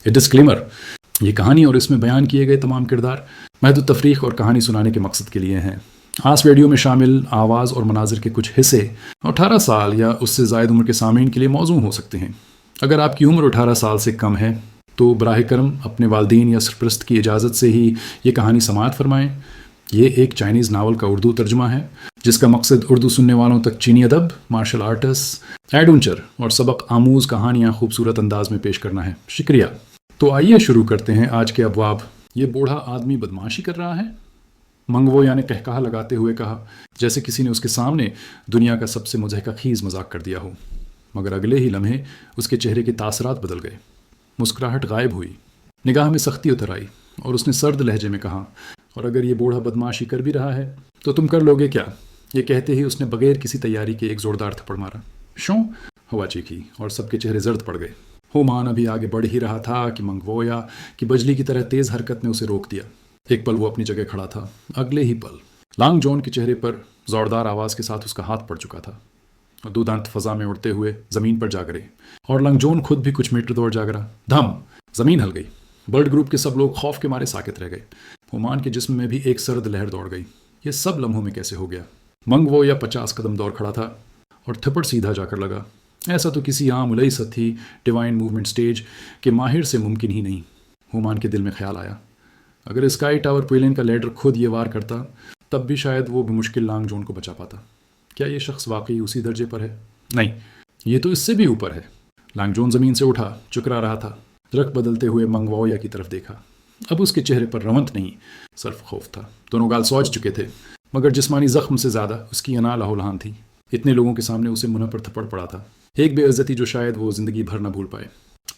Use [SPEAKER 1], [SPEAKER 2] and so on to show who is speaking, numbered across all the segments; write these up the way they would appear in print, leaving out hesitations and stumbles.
[SPEAKER 1] ये डिस्क्लेमर, ये कहानी और इसमें बयान किए गए तमाम किरदार महज तफरीक और कहानी सुनाने के मकसद के लिए हैं। खास वीडियो में शामिल आवाज़ और मनाजिर के कुछ हिस्से 18 साल या उससे ज़ायद उम्र के सामीन के लिए मौजूद हो सकते हैं। अगर आपकी उम्र 18 साल से कम है तो बराह करम अपने वालिदैन या सरपरस्त की इजाज़त से ही ये कहानी समाअत फरमाएँ। ये एक चाइनीज़ नावल का उर्दू तर्जुमा है जिसका मकसद उर्दू सुनने वालों तक चीनी अदब, मार्शल आर्ट्स, एडवेंचर और सबक आमूज़ कहानियाँ खूबसूरत अंदाज में पेश करना है। शुक्रिया। तो आइए शुरू करते हैं आज के अबवाब। ये बूढ़ा आदमी बदमाशी कर रहा है, मंगवो यानी कहकहा लगाते हुए कहा, जैसे किसी ने उसके सामने दुनिया का सबसे मुज़हक़ख़ीज़ मजाक कर दिया हो। मगर अगले ही लम्हे उसके चेहरे के तासरात बदल गए, मुस्कुराहट गायब हुई, निगाह में सख्ती उतर आई और उसने सर्द लहजे में कहा, और अगर ये बूढ़ा बदमाशी कर भी रहा है तो तुम कर लोगे क्या? ये कहते ही उसने बगैर किसी तैयारी के एक ज़ोरदार थप्पड़ मारा। शों हवा चीखी और सबके चेहरे जर्द पड़ गए। होमान अभी आगे बढ़ ही रहा था कि मंगवोया की बजली की तरह तेज़ हरकत ने उसे रोक दिया। एक पल वो अपनी जगह खड़ा था, अगले ही पल लांग जॉन के चेहरे पर ज़ोरदार आवाज़ के साथ उसका हाथ पड़ चुका था और दो दांत फ़ज़ा में उड़ते हुए ज़मीन पर जा गिरे और लांग जॉन खुद भी कुछ मीटर दूर जा गिरा। धम! ज़मीन हिल गई। बर्ड ग्रुप के सब लोग खौफ के मारे साकित रह गए। होमान के जिस्म में भी एक सर्द लहर दौड़ गई। ये सब लम्हों में कैसे हो गया? मंगवोया 50 कदम दौड़ खड़ा था और थप्पड़ सीधा जाकर लगा। ऐसा तो किसी आम उलई सतही डिवाइन मूवमेंट स्टेज के माहिर से मुमकिन ही नहीं। होमान के दिल में ख्याल आया, अगर स्काई टावर प्वेलिन का लीडर खुद ये वार करता तब भी शायद वो मुश्किल लांग जॉन को बचा पाता। क्या ये शख्स वाकई उसी दर्जे पर है? नहीं, ये तो इससे भी ऊपर है। लांग जॉन ज़मीन से उठा, चुकरा रहा था, रख बदलते हुए मंगवोया की तरफ देखा। अब उसके चेहरे पर रवंत नहीं, सिर्फ खौफ था। दोनों गाल सोच चुके थे, मगर जिस्मानी ज़ख्म से ज़्यादा उसकी अना लहूलहान थी। इतने लोगों के सामने उसे मुंह पर थप्पड़ पड़ा था, एक बेइज्जती जो शायद वो ज़िंदगी भर न भूल पाए।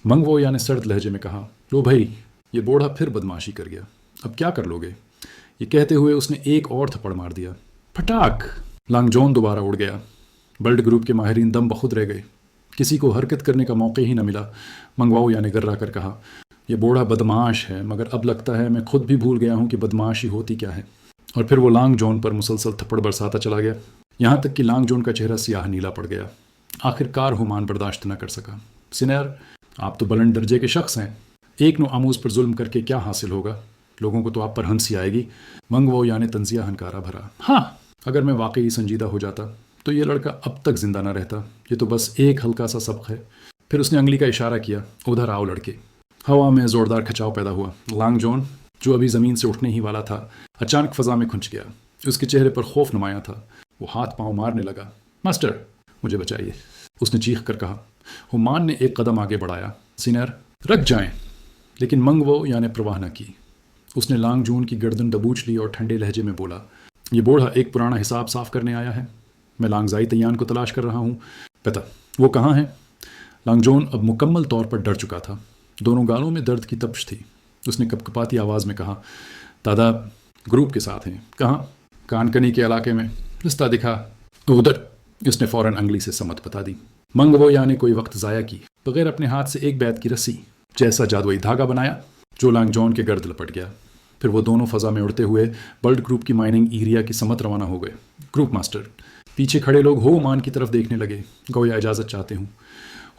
[SPEAKER 1] मंगवोया ने सर्द लहजे में कहा, लो भाई, ये बूढ़ा फिर बदमाशी कर गया, अब क्या कर लोगे? ये कहते हुए उसने एक और थप्पड़ मार दिया। फटाक! लांग जॉन दोबारा उड़ गया। बर्ड ग्रुप के माहिरीन दम बखुद रह गए, किसी को हरकत करने का मौका ही न मिला। मंगवोया ने गर्रा कर कहा, यह बूढ़ा बदमाश है, मगर अब लगता है मैं खुद भी भूल गया हूँ कि बदमाशी होती क्या है। और फिर वो लांग जॉन पर मुसलसल थप्पड़ बरसाता चला गया, यहाँ तक कि लांग जॉन का चेहरा सियाह नीला पड़ गया। आखिरकार होमान बर्दाश्त न कर सका। सिनेर, आप तो बुलंद दर्जे के शख्स हैं, एक नो आमूज पर जुल्म करके क्या हासिल होगा? लोगों को तो आप पर हंसी आएगी। मंगवोया ने तंजिया हनकारा भरा। हाँ, अगर मैं वाकई संजीदा हो जाता तो ये लड़का अब तक जिंदा न रहता। ये तो बस एक हल्का सा सबक है। फिर उसने अंगली का इशारा किया, उधर आओ लड़के। हवा में ज़ोरदार खचाव पैदा हुआ। लांग जॉन, जो अभी ज़मीन से उठने ही वाला था, अचानक फ़ज़ा में खुंच गया। उसके चेहरे पर खौफ नुमाया था। वो हाथ पांव मारने लगा। मास्टर, मुझे बचाइए, उसने चीख कर कहा। होमान ने एक कदम आगे बढ़ाया। सीनियर, रख जाएं। लेकिन मंगवोया ने परवाह न की। उसने लांग जॉन की गर्दन दबूच ली और ठंडे लहजे में बोला, ये बूढ़ा एक पुराना हिसाब साफ करने आया है। मैं लांगजाई तैयान को तलाश कर रहा हूँ। पता वो कहाँ है? लांग जॉन अब मुकम्मल तौर पर डर चुका था। दोनों गालों में दर्द की तपश थी। उसने कपकपाती आवाज़ में कहा, दादा ग्रुप के साथ हैं। कहाँ? कानकनी के इलाके में। रिश्ता दिखा उधर। उसने फ़ौरन अंगली से समत बता दी। मंगवोया ने कोई वक्त ज़ाया की बगैर अपने हाथ से एक बैत की रस्सी जैसा जादुई धागा बनाया जो लांग जॉन के गर्द लपट गया। फिर वो दोनों फ़ज़ा में उड़ते हुए बर्ड ग्रुप की माइनिंग एरिया की समत रवाना हो गए। ग्रुप मास्टर, पीछे खड़े लोग होमान की तरफ देखने लगे। गोया इजाज़त चाहते हूँ,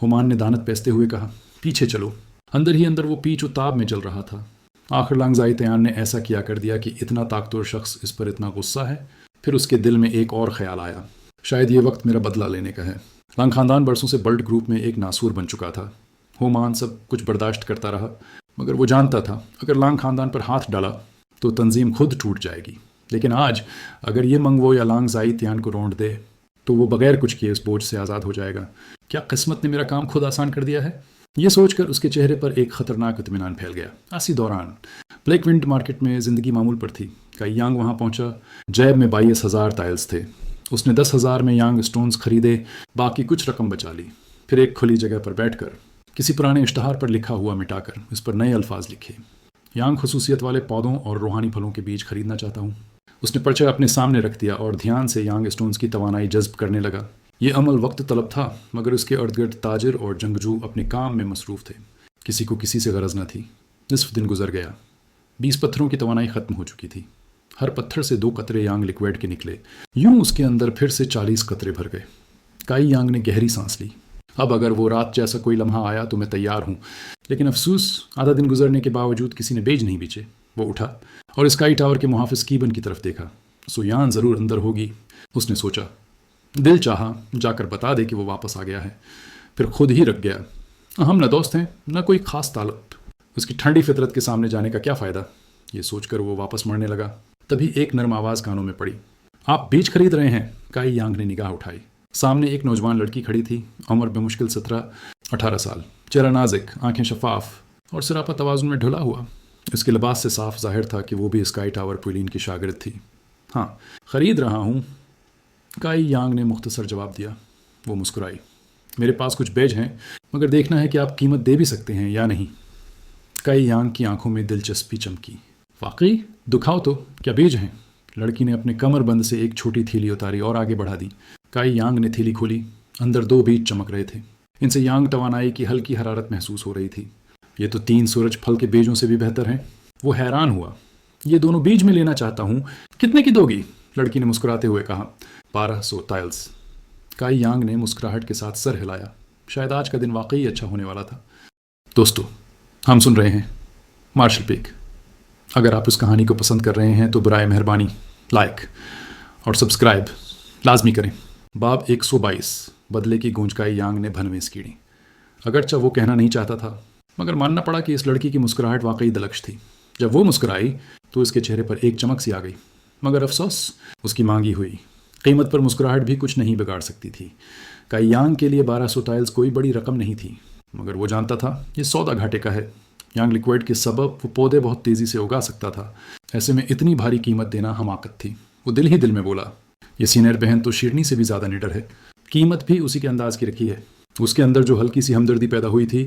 [SPEAKER 1] होमान ने दानत पैसते हुए कहा। पीछे चलो। अंदर ही अंदर वो पीछ उताब में जल रहा था। आखिर लांगजाई तैयान ने ऐसा किया कर दिया कि इतना ताकतवर शख्स इस पर इतना गुस्सा है। फिर उसके दिल में एक और ख्याल आया, शायद ये वक्त मेरा बदला लेने का है। लांग खानदान बरसों से बर्ड ग्रुप में एक नासूर बन चुका था। होमान सब कुछ बर्दाश्त करता रहा, मगर वो जानता था अगर लांग खानदान पर हाथ डाला तो तंजीम खुद टूट जाएगी। लेकिन आज अगर ये मंगवो या लांगजाई तैयान को रौंद दे तो वो बगैर कुछ किए इस बोझ से आज़ाद हो जाएगा। क्या किस्मत ने मेरा काम खुद आसान कर दिया है? ये सोचकर उसके चेहरे पर एक खतरनाक इत्मीनान फैल गया। इसी दौरान ब्लैक विंड मार्केट में ज़िंदगी मामूल पर थी। कई यांग वहाँ पहुँचा। जैब में 22,000 टाइल्स थे। उसने 10,000 में यांग स्टोन्स खरीदे, बाकी कुछ रकम बचा ली। फिर एक खुली जगह पर बैठकर किसी पुराने इश्तहार पर लिखा हुआ मिटाकर इस पर नए अल्फाज लिखे, यांग खसूसियत वाले पौधों और रूहानी फलों के बीज खरीदना चाहता हूँ। उसने पर्चा अपने सामने रख दिया और ध्यान से यांग स्टोन्स की तवानाई जज्ब करने लगा। ये अमल वक्त तलब था, मगर उसके अर्द गिर्द ताजिर और जंगजू अपने काम में मसरूफ़ थे। किसी को किसी से गरज न थी। निस्फ दिन गुजर गया। 20 पत्थरों की तवानाई ख़त्म हो चुकी थी। हर पत्थर से 2 कतरे यांग लिक्विड के निकले। यूं उसके अंदर फिर से 40 कतरे भर गए। काई यांग ने गहरी सांस ली। अब अगर वो रात जैसा कोई लम्हा आया तो मैं तैयार हूँ, लेकिन अफसोस आधा दिन गुजरने के बावजूद किसी ने बेज नहीं बीचे। वो उठा और स्काई टावर के मुहाफिज कीबन की तरफ देखा। सुयान ज़रूर अंदर होगी, उसने सोचा। दिल चाहा जाकर बता दे कि वो वापस आ गया है, फिर खुद ही रख गया। हम न दोस्त हैं न कोई ख़ास ताल्लुक, उसकी ठंडी फितरत के सामने जाने का क्या फ़ायदा। ये सोचकर वो वापस मरने लगा। तभी एक नरम आवाज़ कानों में पड़ी। आप बीज खरीद रहे हैं? काई यांग ने निगाह उठाई। सामने एक नौजवान लड़की खड़ी थी, उम्र बेमुश्किल 17-18 साल, चेहरा नाजिक, आंखें शफाफ और सिरापा तवाज़ुन में ढुला हुआ। इसके लिबास से साफ जाहिर था कि वो भी स्काई टावर पुलीन की शागिर्द थी। हाँ, ख़रीद रहा हूँ, काई यांग ने मुख्तसर जवाब दिया। वो मुस्कुराई। मेरे पास कुछ बेज हैं, मगर देखना है कि आप कीमत दे भी सकते हैं या नहीं। काई यांग की आंखों में दिलचस्पी चमकी। वाकई? दिखाओ तो, क्या बेज हैं? लड़की ने अपने कमरबंद से एक छोटी थैली उतारी और आगे बढ़ा दी। काई यांग ने थैली खोली। अंदर 2 बीज चमक रहे थे। इनसे यांग तवानाई की हल्की हरारत महसूस हो रही थी। ये तो 3 सूरज फल के बेजों से भी बेहतर हैं। वो हैरान हुआ। ये दोनों बीज में लेना चाहता हूँ, कितने की दोगी? लड़की ने मुस्कुराते हुए कहा। 1200 टाइल्स। काई यांग ने मुस्कुराहट के साथ सर हिलाया। शायद आज का दिन वाकई अच्छा होने वाला था। दोस्तों, हम सुन रहे हैं मार्शल पीक। अगर आप इस कहानी को पसंद कर रहे हैं तो बराए मेहरबानी लाइक और सब्सक्राइब लाजमी करें। बाब 122, बदले की गूंज काई यांग ने भनवें कीड़ी। अगरचा वो कहना नहीं चाहता था, मगर मानना पड़ा कि इस लड़की की मुस्कुराहट वाकई दिलकश थी। जब वो मुस्कुराई तो उसके चेहरे पर एक चमक सी आ गई, मगर अफसोस उसकी मांगी हुई कीमत पर मुस्कुराहट भी कुछ नहीं बिगाड़ सकती थी। काई यांग के लिए 1200 टाइल्स कोई बड़ी रकम नहीं थी, मगर वो जानता था ये सौदा घाटे का है। यांग लिक्विड के सबब वो पौधे बहुत तेज़ी से उगा सकता था। ऐसे में इतनी भारी कीमत देना हमाकत थी। वो दिल ही दिल में बोला, ये सीनियर बहन तो शिरनी से भी ज़्यादा निडर है। कीमत भी उसी के अंदाज की रखी है। उसके अंदर जो हल्की सी हमदर्दी पैदा हुई थी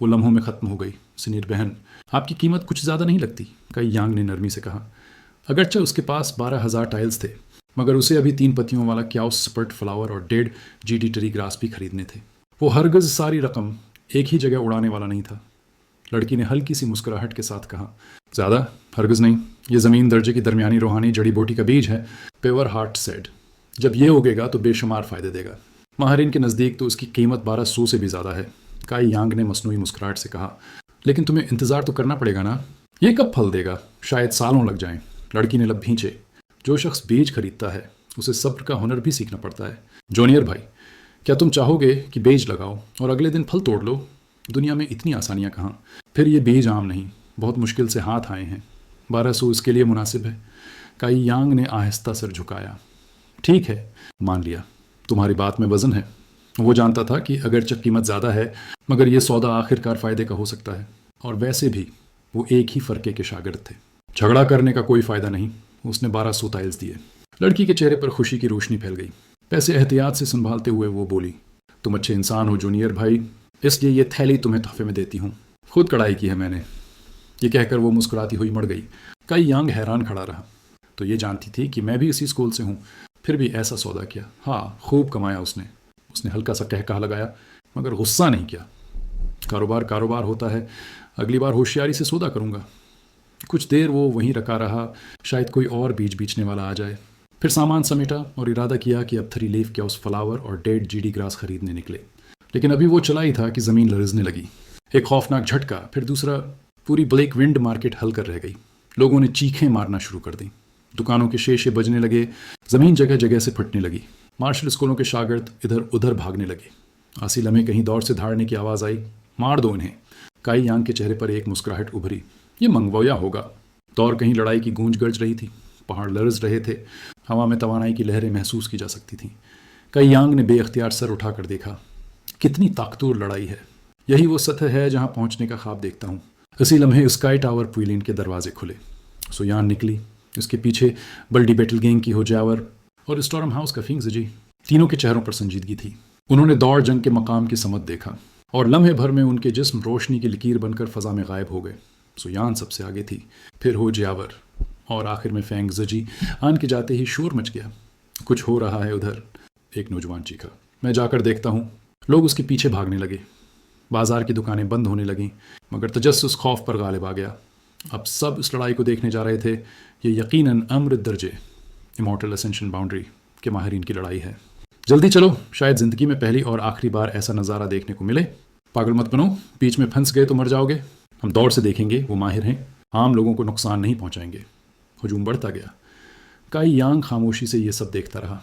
[SPEAKER 1] वो लम्हों में ख़त्म हो गई। सीनियर बहन, आपकी कीमत कुछ ज़्यादा नहीं लगती, काई यांग ने नरमी से कहा। अगरचे उसके पास 12,000 टाइल्स थे, मगर उसे अभी 3 पत्तियों वाला क्याउस स्पर्ट फ्लावर और 1.5 GD टेरी ग्रास भी खरीदने थे। वो हरगज़ सारी रकम एक ही जगह उड़ाने वाला नहीं था। लड़की ने हल्की सी मुस्कुराहट के साथ कहा। ज़्यादा? हरगज़ नहीं। ये ज़मीन दर्जे की दरमियानी रूहानी जड़ी बूटी का बीज है, पेवर हार्ट सेड। जब ये उगेगा तो बेशुमार फ़ायदे देगा। माहरीन के नज़दीक तो उसकी कीमत 1200 से भी ज़्यादा है। काई यांग ने मसनूई मुस्कुराहट से कहा। लेकिन तुम्हें इंतज़ार तो करना पड़ेगा ना। ये कब फल देगा? शायद सालों लग जाएं। लड़की ने लब भींचे। जो शख्स बीज खरीदता है उसे सब्र का हुनर भी सीखना पड़ता है। जूनियर भाई, क्या तुम चाहोगे कि बीज लगाओ और अगले दिन फल तोड़ लो? दुनिया में इतनी आसानियाँ कहाँ। फिर ये बीज आम नहीं, बहुत मुश्किल से हाथ आए हैं। 1200 इसके लिए मुनासिब है। काई यांग ने आहिस्ता सर झुकाया। ठीक है, मान लिया, तुम्हारी बात में वज़न है। वो जानता था कि अगरचे कीमत ज़्यादा है, मगर यह सौदा आखिरकार फ़ायदे का हो सकता है। और वैसे भी वो एक ही फ़र्के के शागिर्द थे। झगड़ा करने का कोई फ़ायदा नहीं। उसने 1200 टाइल्स दिए। लड़की के चेहरे पर खुशी की रोशनी फैल गई। पैसे एहतियात से संभालते हुए वो बोली, तुम अच्छे इंसान हो जूनियर भाई, इसलिए ये थैली तुम्हें तोहफे में देती हूँ। खुद कढ़ाई की है मैंने। ये कहकर वो मुस्कुराती हुई मुड़ गई। काई यांग हैरान खड़ा रहा। तो ये जानती थी कि मैं भी इसी स्कूल से हूँ, फिर भी ऐसा सौदा किया। हाँ, खूब कमाया उसने हल्का सा कहका लगाया, मगर गुस्सा नहीं किया। कारोबार कारोबार होता है, अगली बार होशियारी से सौदा करूँगा। कुछ देर वो वहीं रखा रहा, शायद कोई और बीज बेचने वाला आ जाए। फिर सामान समेटा और इरादा किया कि अब 3 लीफ क्याउस फ्लावर और 1.5 GD ग्रास खरीदने निकले। लेकिन अभी वो चला ही था कि ज़मीन लरजने लगी। एक खौफनाक झटका, फिर दूसरा। पूरी ब्लैक विंड मार्केट हल कर रह गई। लोगों ने चीखें मारना शुरू कर दी। दुकानों के शीशे बजने लगे। ज़मीन जगह जगह से फटने लगी। मार्शल स्कूलों के शागिर्द इधर उधर भागने लगे। आसी लम्हे कहीं दौड़ से धाड़ने की आवाज़ आई, मार दो इन्हें। काई यांग के चेहरे पर एक मुस्कुराहट उभरी। ये मंगवोया होगा। दौर कहीं लड़ाई की गूंज गर्ज रही थी। पहाड़ लरज रहे थे। हवा में तवानाई की लहरें महसूस की जा सकती थीं। काई यांग ने बेख्तियार सर उठाकर देखा। कितनी ताकतवर लड़ाई है। यही वो सतह है जहां पहुंचने का ख्वाब देखता हूं। इसी लम्हे स्काई टावर पुलिन के दरवाजे खुले। सुयान निकली। उसके पीछे बल्डी बेटल गैंग की होजावर और स्टॉर्म हाउस का फिंग जी। तीनों के चेहरों पर संजीदगी थी। उन्होंने दौड़ जंग के मकाम की समत देखा और लम्हे भर में उनके जिस्म रोशनी की लकीर बनकर फ़ज़ा में गायब हो गए। सुयान सबसे आगे थी, फिर होजावर और आखिर में फेंग जी। आन के जाते ही शोर मच गया। कुछ हो रहा है उधर, एक नौजवान चीखा। मैं जाकर देखता हूँ। लोग उसके पीछे भागने लगे। बाजार की दुकानें बंद होने लगीं, मगर तजस्सुस खौफ पर गालिब आ गया। अब सब इस लड़ाई को देखने जा रहे थे। ये यकीनन अमृत दर्जे इमॉर्टल असेंशन बाउंड्री के माहिरीन की लड़ाई है। जल्दी चलो, शायद ज़िंदगी में पहली और आखिरी बार ऐसा नज़ारा देखने को मिले। पागल मत बनो, बीच में फंस गए तो मर जाओगे। हम दौड़ से देखेंगे, वो माहिर हैं, आम लोगों को नुकसान नहीं पहुंचाएंगे। हुजूम बढ़ता गया। काई यांग खामोशी से ये सब देखता रहा।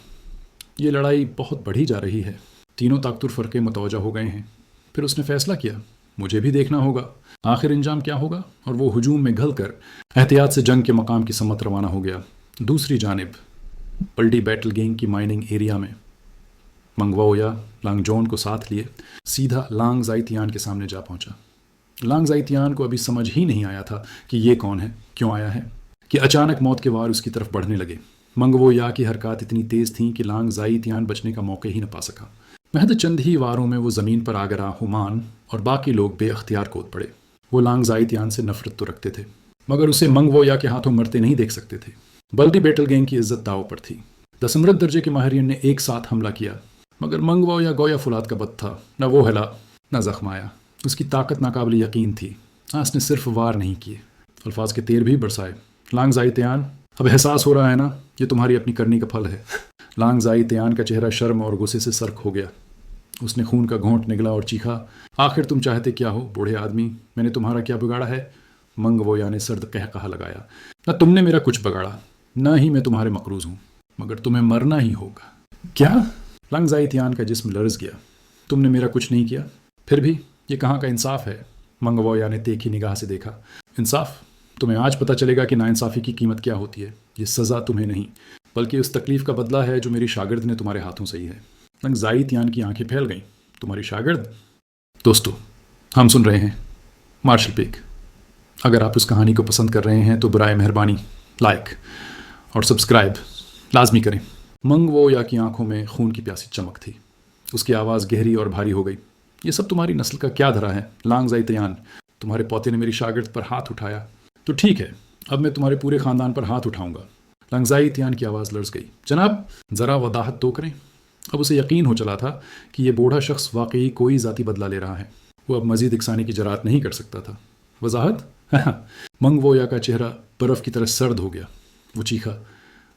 [SPEAKER 1] ये लड़ाई बहुत बढ़ी जा रही है। तीनों ताकतवर फ़रक़े मुतवज्जा हो गए हैं। फिर उसने फ़ैसला किया, मुझे भी देखना होगा आखिर अंजाम क्या होगा। और वो हुजूम में घल कर एहतियात से जंग के मकाम की समत रवाना हो गया। दूसरी जानिब बल्डी बैटल गैंग की माइनिंग एरिया में मंगवाओ या लांगजोन को साथ लिए सीधा लांग ज़ाइतियान के सामने जा पहुंचा। लांग ज़ाइतियान को अभी समझ ही नहीं आया था कि ये कौन है, क्यों आया है, कि अचानक मौत के वार उसकी तरफ बढ़ने लगे। मंगवो या की हरकत इतनी तेज़ थी कि लांग ज़ाइतियान बचने का मौका ही न पा सका। महज चंद ही वारों में वो ज़मीन पर आ गिरा। हुमान और बाकी लोग बेअख्तियार कूद पड़े। वो लांग ज़ाइतियान से नफरत तो रखते थे, मगर उसे मंगवो या के हाथों मरते नहीं देख सकते थे। बल्दी बैटल गैंग की इज्जत दाव पर थी। 10 दर्जे के माहिरीन ने एक साथ हमला किया, मगर मंगवो या गोया फुलाद का बद था। न वो हिला न जख्म आया। उसकी ताकत नाकाबिल यकीन थी। उसने सिर्फ वार नहीं किए, अल्फाज के तीर भी बरसाए। लांग ज़ाइतियान, अब एहसास हो रहा है ना, ये तुम्हारी अपनी करनी का फल है। लांग ज़ाइतियान का चेहरा शर्म और गुस्से से सर्क हो गया। उसने खून का घोंट निगला और चीखा, आखिर तुम चाहते क्या हो बूढ़े आदमी? मैंने तुम्हारा क्या बिगाड़ा है? मंगवोया ने सर्द कहा लगाया, न तुमने मेरा कुछ बिगाड़ा, न ही मैं तुम्हारे मकरूज हूँ, मगर तुम्हें मरना ही होगा। क्या? लांग ज़ाइतियान का जिस्म लर्ज गया। तुमने मेरा कुछ नहीं किया, फिर भी ये कहाँ का इंसाफ है? मंगवोया ने तीखी निगाह से देखा। इंसाफ? तुम्हें आज पता चलेगा कि नाइंसाफ़ी की कीमत क्या होती है। ये सज़ा तुम्हें नहीं, बल्कि उस तकलीफ़ का बदला है जो मेरी शागिर्द ने तुम्हारे हाथों सही है। लांग ज़ाइतियान की आंखें फैल गईं। तुम्हारी शागिर्द? दोस्तों, हम सुन रहे हैं मार्शल पीक। अगर आप उस कहानी को पसंद कर रहे हैं तो बराए मेहरबानी लाइक और सब्सक्राइब लाजमी करें। मंगवोया की आंखों में खून की प्यासी चमक थी। उसकी आवाज़ गहरी और भारी हो गई। ये सब तुम्हारी नस्ल का क्या धरा है लांग ज़ाइतियान? तुम्हारे पोते ने मेरी शागिर्द पर हाथ उठाया, तो ठीक है, अब मैं तुम्हारे पूरे ख़ानदान पर हाथ उठाऊंगा। लांग ज़ाइतियान की आवाज़ लर्ज़ गई। जनाब, ज़रा वदाहत तो करें। अब उसे यकीन हो चला था कि यह बूढ़ा शख्स वाकई कोई ज़ाती बदला ले रहा है। वो अब मज़ीद इकसानी की जरात नहीं कर सकता था। वजाहत? मंगवोया का चेहरा बर्फ़ की तरह सर्द हो गया। वो चीखा,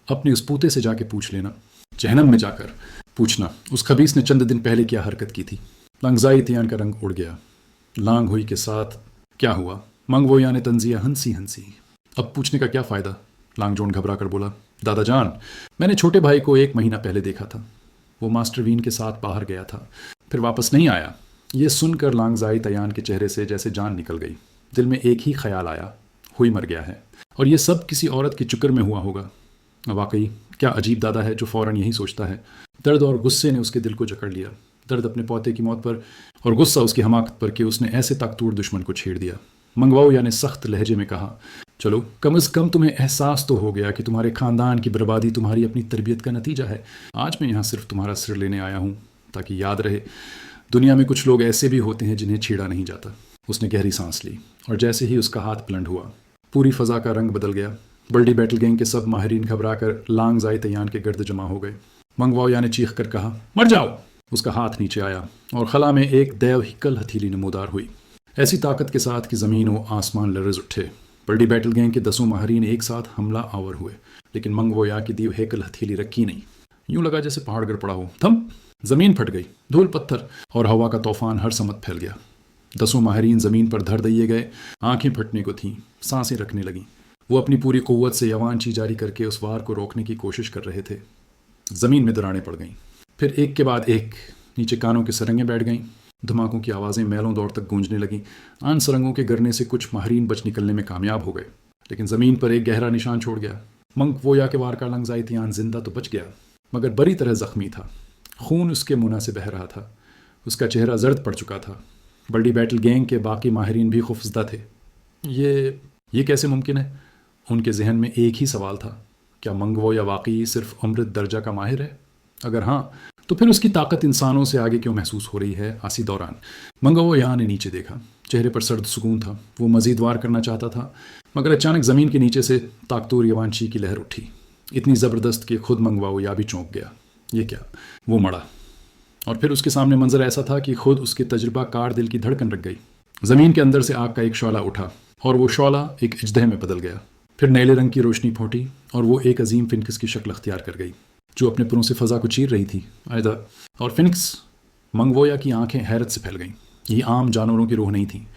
[SPEAKER 1] अपने उस पूते से जाके पूछ लेना, जहन्नम में जाकर पूछना उस खबीस ने चंद दिन पहले क्या हरकत की थी। लांग ज़ाइतियान का रंग उड़ गया। लांग हुई के साथ क्या हुआ? मंगवोया ने तंजिया हंसी हंसी। अब पूछने का क्या फ़ायदा? लांगजोन घबरा कर बोला, दादा जान, मैंने छोटे भाई को 1 महीना पहले देखा था। वो मास्टर वीन के साथ बाहर गया था, फिर वापस नहीं आया। ये सुनकर लांग ज़ाइतियान के चेहरे से जैसे जान निकल गई। दिल में एक ही ख्याल आया, हुई मर गया है, और ये सब किसी औरत की चुक्कर में हुआ होगा। वाकई क्या अजीब दादा है जो फ़ौरन यही सोचता है। दर्द और गुस्से ने उसके दिल को जकड़ लिया। दर्द अपने पोते की मौत पर और गुस्सा उसकी हमाकत पर कि उसने ऐसे ताकतवर दुश्मन को छेड़ दिया। मंगवाओया ने सख्त लहजे में कहा, चलो कम से कम तुम्हें एहसास तो हो गया कि तुम्हारे ख़ानदान की बर्बादी तुम्हारी अपनी तरबियत का नतीजा है। आज मैं यहाँ सिर्फ तुम्हारा सिर लेने आया हूँ, ताकि याद रहे दुनिया में कुछ लोग ऐसे भी होते हैं जिन्हें छेड़ा नहीं जाता। उसने गहरी सांस ली और जैसे ही उसका हाथ बुलंद हुआ, पूरी फ़ज़ा का रंग बदल गया। बल्डी बैटल गैंग के सब माहिरीन घबरा कर लांग ज़ाइतियान के गर्द जमा हो गए। मंगवाओया ने चीख कर कहा, मर जाओ। उसका हाथ नीचे आया और खला में एक दैव हिकल हथेली नमूदार हुई, ऐसी ताकत के साथ कि ज़मीन व आसमान लरज़ उठे। बल्डी बैटल गैंग के 10 माहिरीन एक साथ हमला आवर हुए, लेकिन मंगवोया की दी हेकल हथेली रखी नहीं। यूं लगा जैसे पहाड़ गिर पड़ा हो। थम! ज़मीन फट गई। धूल पत्थर और हवा का तूफान हर समत फैल गया। 10 माहिरीन ज़मीन पर धर दिए गए। आंखें फटने को थीं, सांसें रखने लगीं। वो अपनी पूरी क़ुव्वत से यवानची जारी करके उस वार को रोकने की कोशिश कर रहे थे। ज़मीन में दरारें पड़ गईं, फिर एक के बाद एक नीचे कानों के सरंगें बैठ गईं। धमाकों की आवाज़ें मैलों दौर तक गूंजने लगीं। आन सरंगों के गिरने से कुछ माहिरीन बच निकलने में कामयाब हो गए, लेकिन ज़मीन पर एक गहरा निशान छोड़ गया। मंगवोया के वार का लांग ज़ाइतियान जिंदा तो बच गया, मगर बुरी तरह ज़ख्मी था। खून उसके मुंह से बह रहा था। उसका चेहरा जर्द पड़ चुका था। बल्डी बैटल गैंग के बाकी माहिरीन भी खौफज़दा थे। ये कैसे मुमकिन है? उनके जहन में एक ही सवाल था, क्या मंगवोया वाकई सिर्फ अमृत दर्जा का माहिर है? अगर हाँ, तो फिर उसकी ताकत इंसानों से आगे क्यों महसूस हो रही है आसी दौरान? मंगवोया ने नीचे देखा। चेहरे पर सर्द सुकून था। वो मज़ीद वार करना चाहता था, मगर अचानक ज़मीन के नीचे से ताकतवर यवानशी की लहर उठी, इतनी ज़बरदस्त कि खुद मंगवोया भी चौंक गया। ये क्या? वो मड़ा, और फिर उसके सामने मंजर ऐसा था कि खुद उसके तजुर्बा कार दिल की धड़कन रख गई। ज़मीन के अंदर से आग का एक शौला उठा और वो शौला एक इजदह में बदल गया। फिर नीले रंग की रोशनी फूटी और वो एक अजीम फिनकिस की शक्ल अख्तियार कर गई। जो अपने पुरों से फ़ज़ा को चीर रही थी। आयदा और फिनिक्स मंगवोया की आंखें हैरत से फैल गईं। ये आम जानवरों की रूह नहीं थी,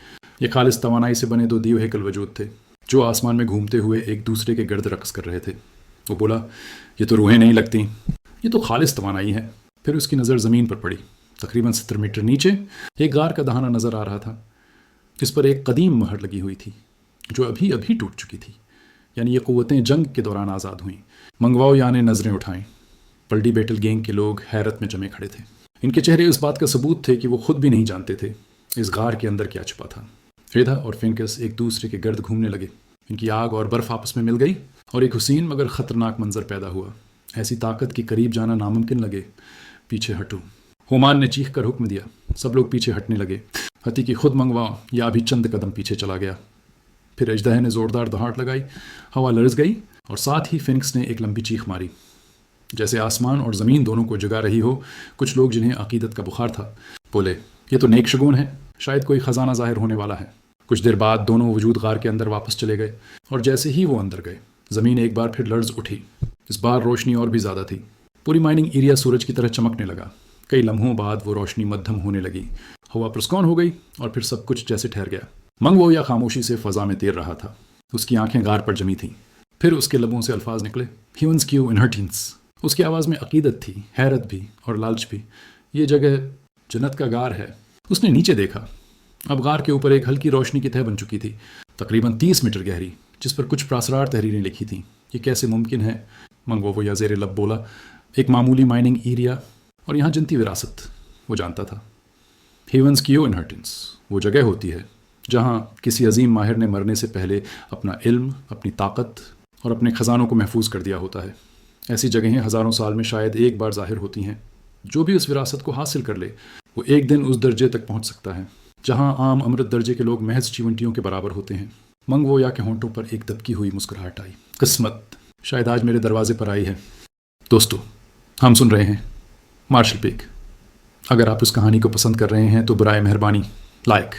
[SPEAKER 1] ये खालिस तवानाई से बने दो दीव हैकल वजूद थे जो आसमान में घूमते हुए एक दूसरे के गर्द रक्स कर रहे थे। वो बोला, ये तो रूहें नहीं लगती, ये तो खालिस तवानाई है। फिर उसकी नज़र ज़मीन पर पड़ी। तकरीबन 70 मीटर नीचे एक गार का दहाना नज़र आ रहा था। इस पर एक कदीम महर लगी हुई थी जो अभी अभी टूट चुकी थी, यानी ये क़ुव्वतें जंग के दौरान आज़ाद हुईं। मंगवाओया ने नज़रें उठाईं। पल्डी बैटल गैंग के लोग हैरत में जमे खड़े थे। इनके चेहरे इस बात का सबूत थे कि वो खुद भी नहीं जानते थे इस गार के अंदर क्या छुपा था। रेधा और फिनकस एक दूसरे के गर्द घूमने लगे। इनकी आग और बर्फ आपस में मिल गई और एक हुसीन मगर ख़तरनाक मंजर पैदा हुआ। ऐसी ताकत के करीब जाना नामुमकिन लगे। पीछे हटो, होमान ने चीख कर हुक्म दिया। सब लोग पीछे हटने लगे। हती कि खुद मंगवा या भी चंद कदम पीछे चला गया। फिर अजदह ने ज़ोरदार दहाड़ लगाई। हवा लरज़ गई और साथ ही फिनिक्स ने एक लंबी चीख मारी, जैसे आसमान और ज़मीन दोनों को जगा रही हो। कुछ लोग जिन्हें अकीदत का बुखार था बोले, ये तो नेक शगुन है, शायद कोई ख़जाना ज़ाहिर होने वाला है। कुछ देर बाद दोनों वजूद गार के अंदर वापस चले गए और जैसे ही वो अंदर गए ज़मीन एक बार फिर लर्ज़ उठी। इस बार रोशनी और भी ज़्यादा थी। पूरी माइनिंग एरिया सूरज की तरह चमकने लगा। कई लम्हों बाद वो रोशनी मध्यम होने लगी। हवा पुरस्कौन हो गई और फिर सब कुछ जैसे ठहर गया। मंगवोया खामोशी से फ़ज़ा में तैर रहा था। उसकी आंखें गार पर जमी थीं। फिर उसके लबों से अल्फाज निकले, ह्यूमन्स क्यू इनहर्टेंस। उसकी आवाज़ में अकीदत थी, हैरत भी और लालच भी। ये जगह जन्नत का गार है। उसने नीचे देखा। अब गार के ऊपर एक हल्की रोशनी की तह बन चुकी थी, तकरीबन 30 मीटर गहरी, जिस पर कुछ प्रासरार तहरीरें लिखी थीं। ये कैसे मुमकिन है? मंगवोया ज़ेर लब बोला। एक मामूली माइनिंग एरिया और यहाँ जनती विरासत, वो जानता था। हेवंस क्यू इनहर्टेंस वो जगह होती है जहाँ किसी अजीम माहिर ने मरने से पहले अपना इल्म, अपनी ताकत और अपने ख़जानों को महफूज कर दिया होता है। ऐसी जगहें हज़ारों साल में शायद एक बार ज़ाहिर होती हैं। जो भी उस विरासत को हासिल कर ले वो एक दिन उस दर्जे तक पहुँच सकता है जहाँ आम अमृत दर्जे के लोग महज चीवंटियों के बराबर होते हैं। मंगवोया के होंठों पर एक दबकी हुई मुस्कुराहट आई। किस्मत शायद आज मेरे दरवाजे पर आई है। दोस्तों, हम सुन रहे हैं मार्शल पीक। अगर आप उस कहानी को पसंद कर रहे हैं तो बराए मेहरबानी लाइक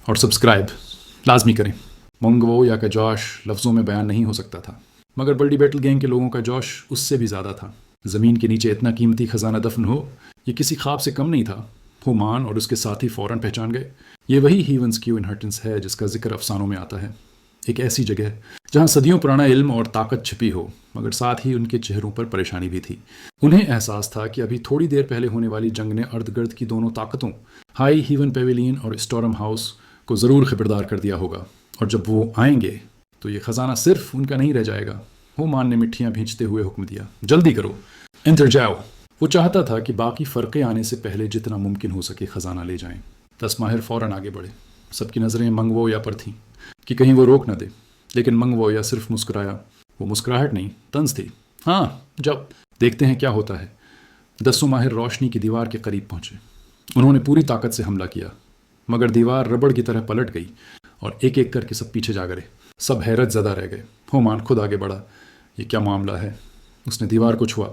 [SPEAKER 1] और सब्सक्राइब लाजमी करें। मंगवोया का जोश लफ्ज़ों में बयान नहीं हो सकता था, मगर बल्डी बैटल गैंग के लोगों का जोश उससे भी ज़्यादा था। ज़मीन के नीचे इतना कीमती ख़जाना दफन हो, ये किसी ख्वाब से कम नहीं था। हुमान और उसके साथी फ़ौरन पहचान गए। ये वही हीवंस क्यू इनहर्टेंस है जिसका जिक्र अफसानों में आता है। एक ऐसी जगह जहाँ सदियों पुराना इल्म और ताकत छिपी हो, मगर साथ ही उनके चेहरों पर परेशानी भी थी। उन्हें एहसास था कि अभी थोड़ी देर पहले होने वाली जंग ने अर्द गिर्द की दोनों ताकतों, हाई हीवन पेविलियन और स्टॉर्म हाउस, को ज़रूर खबरदार कर दिया होगा। और जब वो आएंगे तो ये ख़जाना सिर्फ उनका नहीं रह जाएगा। हुमान ने मिट्टियाँ भींचते हुए हुक्म दिया, जल्दी करो, इंतर जाओ। वो चाहता था कि बाकी फ़र्क़े आने से पहले जितना मुमकिन हो सके ख़जाना ले जाएं। 10 माहिर फ़ौरन आगे बढ़े। सबकी नज़रें मंगवोया पर थीं कि कहीं वो रोक न दे, लेकिन मंगवोया सिर्फ मुस्कुराया। वो मुस्कुराहट नहीं, तंज थी। हाँ, जब देखते हैं क्या होता है। 10 माहिर रोशनी की दीवार के करीब पहुँचे। उन्होंने पूरी ताकत से हमला किया, मगर दीवार रबड़ की तरह पलट गई और एक एक करके सब पीछे जा गए। सब हैरत ज़दा रह गए। हुमान खुद आगे बढ़ा। ये क्या मामला है? उसने दीवार को छुआ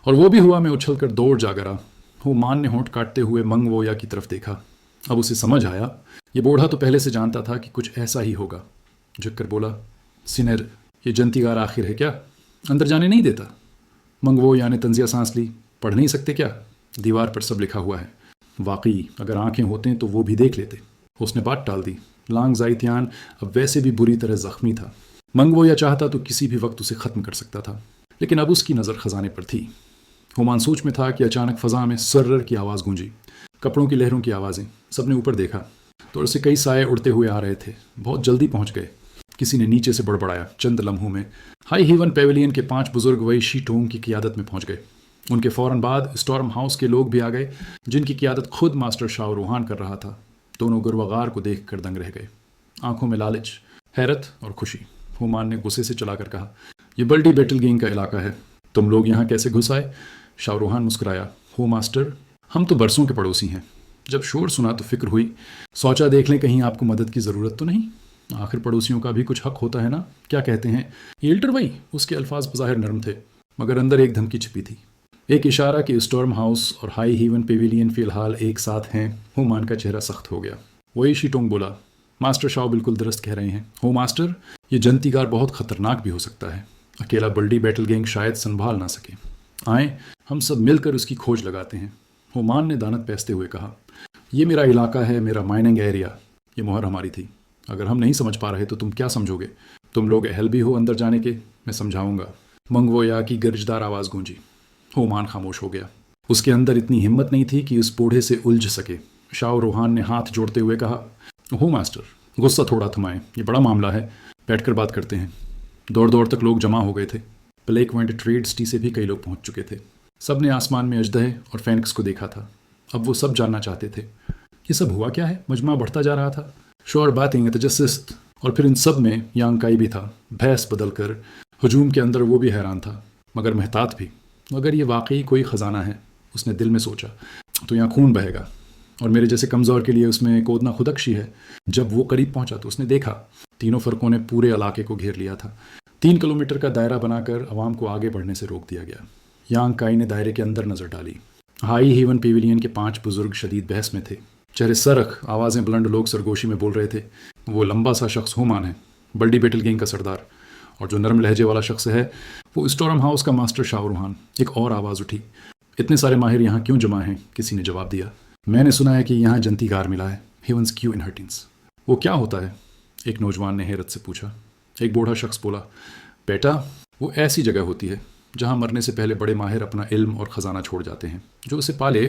[SPEAKER 1] और वो भी हुआ में उछलकर दौड़ जा गिरा। हुमान ने होंठ काटते हुए मंगवोया की तरफ देखा। अब उसे समझ आया, ये बूढ़ा तो पहले से जानता था कि कुछ ऐसा ही होगा। झुककर बोला, सिनेर, ये जंतीगार आखिर है क्या? अंदर जाने नहीं देता? मंगवोया ने तंजिया सांस ली। पढ़ नहीं सकते क्या? दीवार पर सब लिखा हुआ है। वाकई अगर आंखें होते तो वो भी देख लेते। उसने बात टाल दी। लांग जाइतियान अब वैसे भी बुरी तरह जख्मी था। मंगवोया चाहता तो किसी भी वक्त उसे ख़त्म कर सकता था, लेकिन अब उसकी नज़र ख़जाने पर थी। हुमान सोच में था कि अचानक फ़ज़ा में सर्रर की आवाज़ गूंजी, कपड़ों की लहरों की आवाज़ें। सबने ऊपर देखा तो उससे कई साए उड़ते हुए आ रहे थे। बहुत जल्दी पहुंच गए। किसी ने नीचे से बड़बड़ाया। चंद लम्हों में हाई हीवन पेविलियन के 5 बुजुर्ग वही शीटोंग की क़ियादत में पहुंच गए। उनके फ़ौरन बाद स्टॉर्म हाउस के लोग भी आ गए, जिनकी क़ियादत खुद मास्टर शाहरुहान कर रहा था। दोनों गुरवगार को देख कर दंग रह गए, आंखों में लालच, हैरत और खुशी। हुमान ने गुस्से से चलाकर कहा, यह बल्डी बैटल गैंग का इलाका है, तुम लोग यहाँ कैसे घुस आए? शाहरुहान मुस्कुराया, हो मास्टर, हम तो बरसों के पड़ोसी हैं। जब शोर सुना तो फिक्र हुई, सोचा देख लें कहीं आपको मदद की ज़रूरत तो नहीं। आखिर पड़ोसियों का भी कुछ हक होता है ना, क्या कहते हैं? एल्टर भाई। उसके अल्फाज बज़ाहिर नरम थे, मगर अंदर एक धमकी छिपी थी। एक इशारा कि स्टॉर्म हाउस और हाई हीवन पेविलियन फ़िलहाल एक साथ हैं। हुमान का चेहरा सख्त हो गया। वही शीटोंग बोला, मास्टर शाह बिल्कुल दुरुस्त कह रहे हैं। हो मास्टर, ये जंतीगार बहुत ख़तरनाक भी हो सकता है। अकेला बल्डी बैटल गैंग शायद संभाल ना सके। आए, हम सब मिलकर उसकी खोज लगाते हैं। होमान ने दानत पैसते हुए कहा, ये मेरा इलाका है, मेरा माइनिंग एरिया। ये मोहर हमारी थी। अगर हम नहीं समझ पा रहे तो तुम क्या समझोगे? तुम लोग अहल भी हो अंदर जाने के? मैं समझाऊंगा। मंगवोया की गर्जदार आवाज़ गूंजी। होमान खामोश हो गया। उसके अंदर इतनी हिम्मत नहीं थी कि उस बूढ़े से उलझ सके। शाह रूहान ने हाथ जोड़ते हुए कहा, हो मास्टर, गुस्सा थोड़ा थमाएं, ये बड़ा मामला है, बैठकर बात करते हैं। दौड़ दौड़ तक लोग जमा हो गए थे। ब्लैक पॉइंट ट्रेड सिटी से भी कई लोग पहुंच चुके थे। सब ने आसमान में अजदह और फेनिक्स को देखा था। अब वो सब जानना चाहते थे, ये सब हुआ क्या है? मजमा बढ़ता जा रहा था। शोर बातें, तजस्सुस, और फिर इन सब में यांग काई भी था। भैंस बदल कर हजूम के अंदर वो भी हैरान था, मगर महतात भी। अगर ये वाकई कोई ख़जाना है, उसने दिल में सोचा, तो यहाँ खून बहेगा, और मेरे जैसे कमज़ोर के लिए उसमें कोदना खुदकशी है। जब वो करीब पहुंचा तो उसने देखा तीनों फ़र्कों ने पूरे इलाके को घेर लिया था। 3 किलोमीटर का दायरा बनाकर अवाम को आगे बढ़ने से रोक दिया गया। यांग काई ने दायरे के अंदर नज़र डाली। हाई हेवन पेविलियन के 5 बुजुर्ग शदीद बहस में थे। चेहरे सरख, आवाज़ें बुलंद, लोग सरगोशी में बोल रहे थे। वो लंबा सा शख्स होमान है, बल्डी बेटल गैंग का सरदार, और जो नरम लहजे वाला शख्स है वो स्टॉर्म हाउस का मास्टर शाह रूहान। एक और आवाज़ उठी, इतने सारे माहिर यहाँ क्यों जमा हैं? किसी ने जवाब दिया, मैंने सुना है कि यहाँ जनती कार मिला है, हेवंस क्यू इनहर्टेंस। वो क्या होता है? एक नौजवान ने हैरत से पूछा। एक बूढ़ा शख्स बोला, बेटा, वो ऐसी जगह होती है जहाँ मरने से पहले बड़े माहिर अपना इल्म और ख़जाना छोड़ जाते हैं। जो उसे पाले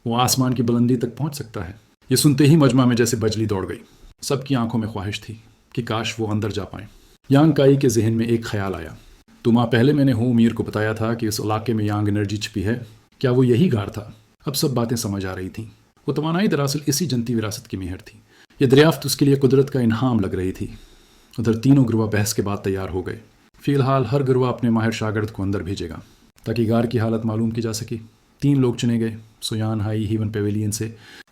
[SPEAKER 1] वो आसमान की बुलंदी तक पहुँच सकता है। ये सुनते ही मजमा में जैसे बजली दौड़ गई। सबकी आंखों में ख्वाहिश थी कि काश वो अंदर जा पाएं। यांग काई के जहन में एक ख्याल आया। 2 माह पहले मैंने हो मीर को बताया था कि इस इलाके में यांग एनर्जी छिपी है। क्या वो यही गार था? अब सब बातें समझ आ रही थीं। वो तवानाई दरअसल इसी जनती विरासत की मेहर थी। ये दरियाफ्त उसके लिए कुदरत का इनाम लग रही थी। उधर तीनों गुरवा बहस के बाद तैयार हो गए। फ़िलहाल हर गुरवा अपने माहिर शागिर्द को अंदर भेजेगा ताकि गार की हालत मालूम की जा सके। 3 लोग चुने गए, सुयान हाई हेवन पेविलियन से,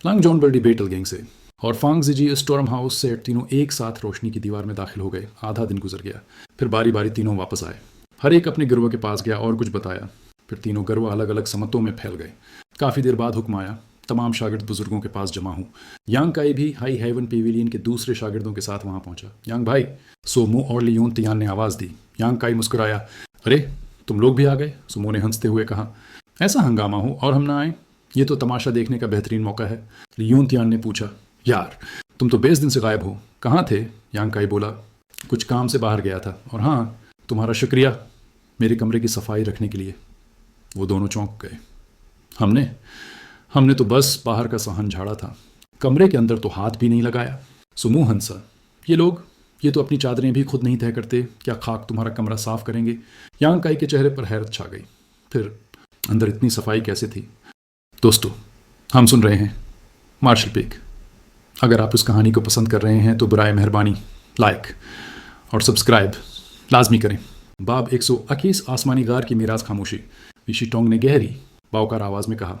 [SPEAKER 1] लांग जॉन बल्डी बेटल गैंग से, और फांग जिजी स्टॉर्म हाउस से। तीनों एक साथ रोशनी की दीवार में दाखिल हो गए। आधा दिन गुजर गया। फिर बारी बारी तीनों वापस आए। हर एक अपने गिरवा के पास गया और कुछ बताया। फिर तीनों गिरवा अलग अलग समतों में फैल गए। काफ़ी देर बाद हुक्म आया, तमाम शागिर्द बुजुर्गों के पास जमा हूँ। यांग काई भी हाई हेवन पेविलियन के दूसरे शागिर्दों के साथ वहाँ पहुँचा। यांग भाई, सोमो और लियोन तियान ने आवाज़ दी। यांग काई मुस्कुराया, अरे तुम लोग भी आ गए? सुमो ने हंसते हुए कहा, ऐसा हंगामा हो और हम ना आए, ये तो तमाशा देखने का बेहतरीन मौका है। लियोन तियान ने पूछा, यार तुम तो 20 दिन से गायब हो, कहाँ थे? यांग काई बोला, कुछ काम से बाहर गया था, और हाँ, तुम्हारा शुक्रिया मेरे कमरे की सफाई रखने के लिए। वो दोनों चौंक गए। हमने तो बस बाहर का साहन झाड़ा था, कमरे के अंदर तो हाथ भी नहीं लगाया। सुमो हंसा, ये तो अपनी चादरें भी खुद नहीं तय करते, क्या खाक तुम्हारा कमरा साफ करेंगे? यांग काई के चेहरे पर हैरत छा गई। फिर अंदर इतनी सफाई कैसे थी? दोस्तों, हम सुन रहे हैं मार्शल पीक। अगर आप उस कहानी को पसंद कर रहे हैं तो बराए मेहरबानी लाइक और सब्सक्राइब लाजमी करें। बाब 121 आसमानी गार की मीराज खामोशी। विशी टोंग ने गहरी बावकार आवाज़ में कहा।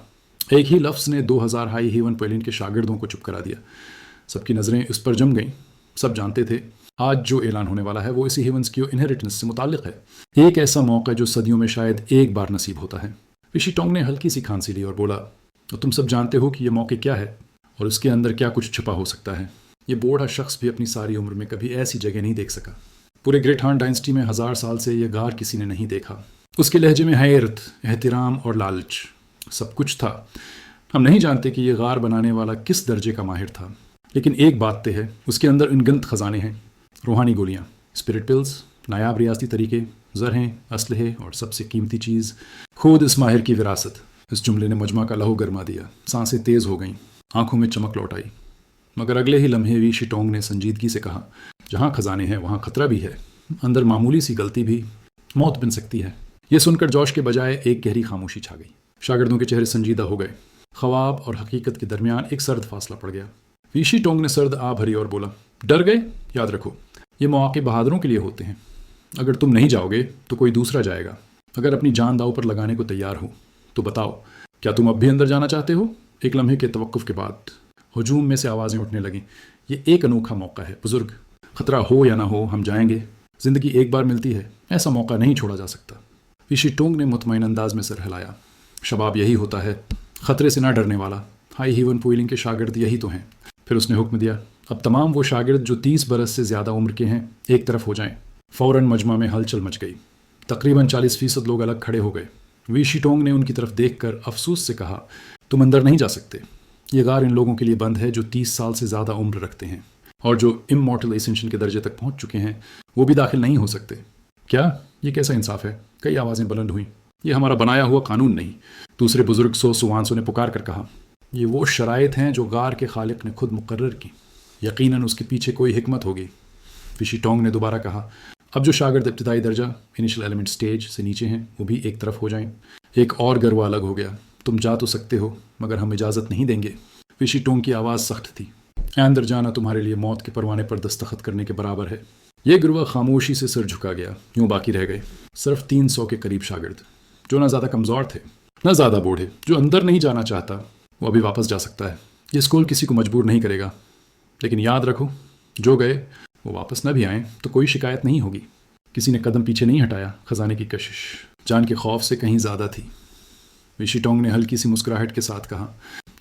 [SPEAKER 1] एक ही लफ्ज़ ने 2000 हाई हेवन पेलिन के शागिर्दों को चुप करा दिया। सबकी नज़रें उस पर जम गईं। सब जानते थे आज जो ऐलान होने वाला है वो इसी हेवंस की इनहेरिटेंस से मुताल्लिक है। एक ऐसा मौका जो सदियों में शायद एक बार नसीब होता है। विशी टोंग ने हल्की सी खांसी ली और बोला, तो तुम सब जानते हो कि ये मौके क्या है और उसके अंदर क्या कुछ छुपा हो सकता है। ये बूढ़ा शख्स भी अपनी सारी उम्र में कभी ऐसी जगह नहीं देख सका। पूरे ग्रेट हान डायनेस्टी में 1000 साल से यह गार किसी ने नहीं देखा। उसके लहजे में हैरत, एहतिराम और लालच सब कुछ था। हम नहीं जानते कि यह गार बनाने वाला किस दर्जे का माहिर था, लेकिन एक बात तय है, उसके अंदर अनगिनत खजाने हैं। रूहानी गोलियाँ, स्पिरिट पिल्स, नायाब रियासती तरीके, ज़रहें, असलहे और सबसे कीमती चीज़ खुद इस माहिर की विरासत। इस जुमले ने मजमा का लहू गरमा दिया। सांसें तेज़ हो गईं, आंखों में चमक लौट आई। मगर अगले ही लम्हे विशी टोंग ने संजीदगी से कहा, जहाँ खजाने हैं वहाँ खतरा भी है। अंदर मामूली सी गलती भी मौत बन सकती है। यह सुनकर जोश के बजाय एक गहरी खामोशी छा गई। शागिर्दों के चेहरे संजीदा हो गए। ख्वाब और हकीकत के दरमियान एक सर्द फासला पड़ गया। विशी टोंग ने सर्द आ भरी और बोला, डर गए? याद रखो, ये मौके बहादुरों के लिए होते हैं। अगर तुम नहीं जाओगे तो कोई दूसरा जाएगा। अगर अपनी जान दाव पर लगाने को तैयार हो तो बताओ, क्या तुम अब भी अंदर जाना चाहते हो? एक लम्हे के तवक्कुफ के बाद हजूम में से आवाज़ें उठने लगीं। ये एक अनोखा मौका है बुजुर्ग, खतरा हो या ना हो हम जाएंगे। ज़िंदगी एक बार मिलती है, ऐसा मौका नहीं छोड़ा जा सकता। विशी टोंग ने मुतमईन अंदाज में सर हिलाया। शबाब यही होता है, खतरे से ना डरने वाला। हाई हेवन पेविलियन के शागिर्द यही तो हैं। फिर उसने हुक्म दिया, अब तमाम वो शागिर्द जो 30 बरस से ज़्यादा उम्र के हैं एक तरफ हो जाएं। फ़ौरन मजमा में हलचल मच गई। तकरीबन 40% लोग अलग खड़े हो गए। वी शिटोंग ने उनकी तरफ देखकर अफसोस से कहा, तुम अंदर नहीं जा सकते। ये गार इन लोगों के लिए बंद है जो 30 साल से ज़्यादा उम्र रखते हैं, और जो इमॉर्टल एसेंशन के दर्जे तक पहुंच चुके हैं वो भी दाखिल नहीं हो सकते। क्या ये कैसा इंसाफ है? कई आवाज़ें बुलंद हुईं। ये हमारा बनाया हुआ कानून नहीं, दूसरे बुजुर्ग सुवानसो ने पुकार कर कहा। ये वो शराइत हैं जो गार के खालिक ने खुद मुकर्रर की। यकीनन उसके पीछे कोई हिकमत होगी। विशिटोंग ने दोबारा कहा, अब जो शागिर्द इब्तिदाई दर्जा इनिशियल एलिमेंट स्टेज से नीचे हैं वो भी एक तरफ हो जाएं। एक और गरवा अलग हो गया। तुम जा तो सकते हो मगर हम इजाज़त नहीं देंगे। विशिटोंग की आवाज़ सख्त थी। अंदर जाना तुम्हारे लिए मौत के परवाने पर दस्तखत करने के बराबर है। ये गिरवा खामोशी से सिर झुका गया। यूं बाकी रह गए सिर्फ 300 के करीब शागिर्द, जो ना ज़्यादा कमज़ोर थे ना ज़्यादा बूढ़े। जो अंदर नहीं जाना चाहता वो अभी वापस जा सकता है। ये स्कूल किसी को मजबूर नहीं करेगा, लेकिन याद रखो जो गए वो वापस न भी आएँ तो कोई शिकायत नहीं होगी। किसी ने कदम पीछे नहीं हटाया। खजाने की कशिश जान के खौफ से कहीं ज़्यादा थी। विशिटोंग ने हल्की सी मुस्कुराहट के साथ कहा,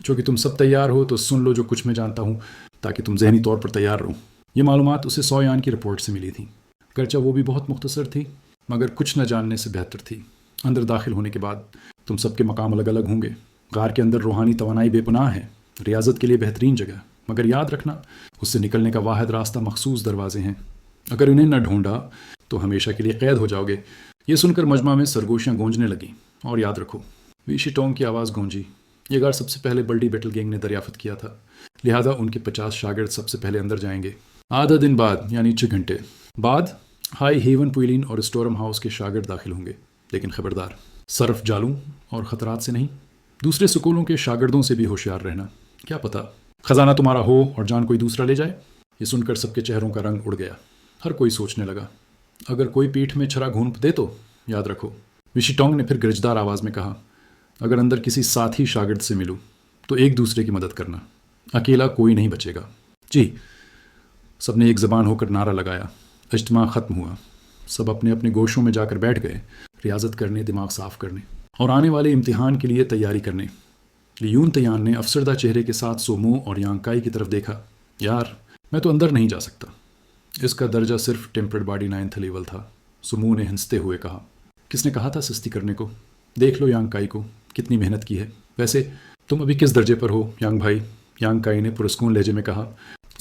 [SPEAKER 1] जो कि तुम सब तैयार हो तो सुन लो जो कुछ मैं जानता हूँ, ताकि तुम जहनी तौर पर तैयार रहो। ये मालूमात उसे 100 यान की रिपोर्ट से मिली थी। गर्चा वो भी बहुत मुख्तसर थी, मगर कुछ न जानने से बेहतर थी। अंदर दाखिल होने के बाद तुम सबके मकाम अलग अलग होंगे। गार के अंदर रूहानी तवानाई बेपनाह है, रियाजत के लिए बेहतरीन जगह, मगर याद रखना उससे निकलने का वाहिद रास्ता मखसूस दरवाजे हैं। अगर इन्हें न ढूंढा तो हमेशा के लिए कैद हो जाओगे। ये सुनकर मजमा में सरगोशियाँ गूंजने लगीं। और याद रखो, विशिटोंग की आवाज़ गूंजी, ये गार सबसे पहले बल्डी बैटल गैंग ने दरियाफ्त किया था, लिहाजा उनके 50 शागिर्द सबसे पहले अंदर जाएंगे। आधा दिन बाद यानी 6 घंटे बाद हाई हेवन पुलिन और स्टोरम हाउस के शागिर्द दाखिल होंगे। लेकिन खबरदार, सर्फ जालू और ख़तरात से नहीं। दूसरे स्कूलों के शागिर्दों से भी होशियार रहना। क्या पता खजाना तुम्हारा हो और जान कोई दूसरा ले जाए। ये सुनकर सबके चेहरों का रंग उड़ गया। हर कोई सोचने लगा, अगर कोई पीठ में छरा घूंप दे तो याद रखो। विशिटोंग ने फिर गिरजदार आवाज़ में कहा, अगर अंदर किसी साथी शागिर्द से मिलूँ तो एक दूसरे की मदद करना, अकेला कोई नहीं बचेगा। जी। सबने एक ज़बान होकर नारा लगाया। इज्तिमा ख़त्म हुआ। सब अपने अपने गोशों में जाकर बैठ गए, रियाजत करने, दिमाग साफ करने और आने वाले इम्तिहान के लिए तैयारी करने। लियून तयान ने अफसरदा चेहरे के साथ सोमो और यांकाई की तरफ देखा। यार, मैं तो अंदर नहीं जा सकता। इसका दर्जा सिर्फ टेम्पर्ड बॉडी 9th लेवल था। सुमू ने हंसते हुए कहा, किसने कहा था सुस्ती करने को? देख लो यांकाई को, कितनी मेहनत की है। वैसे तुम अभी किस दर्जे पर हो यांग भाई? यांकाई ने पुरस्कून लहजे में कहा।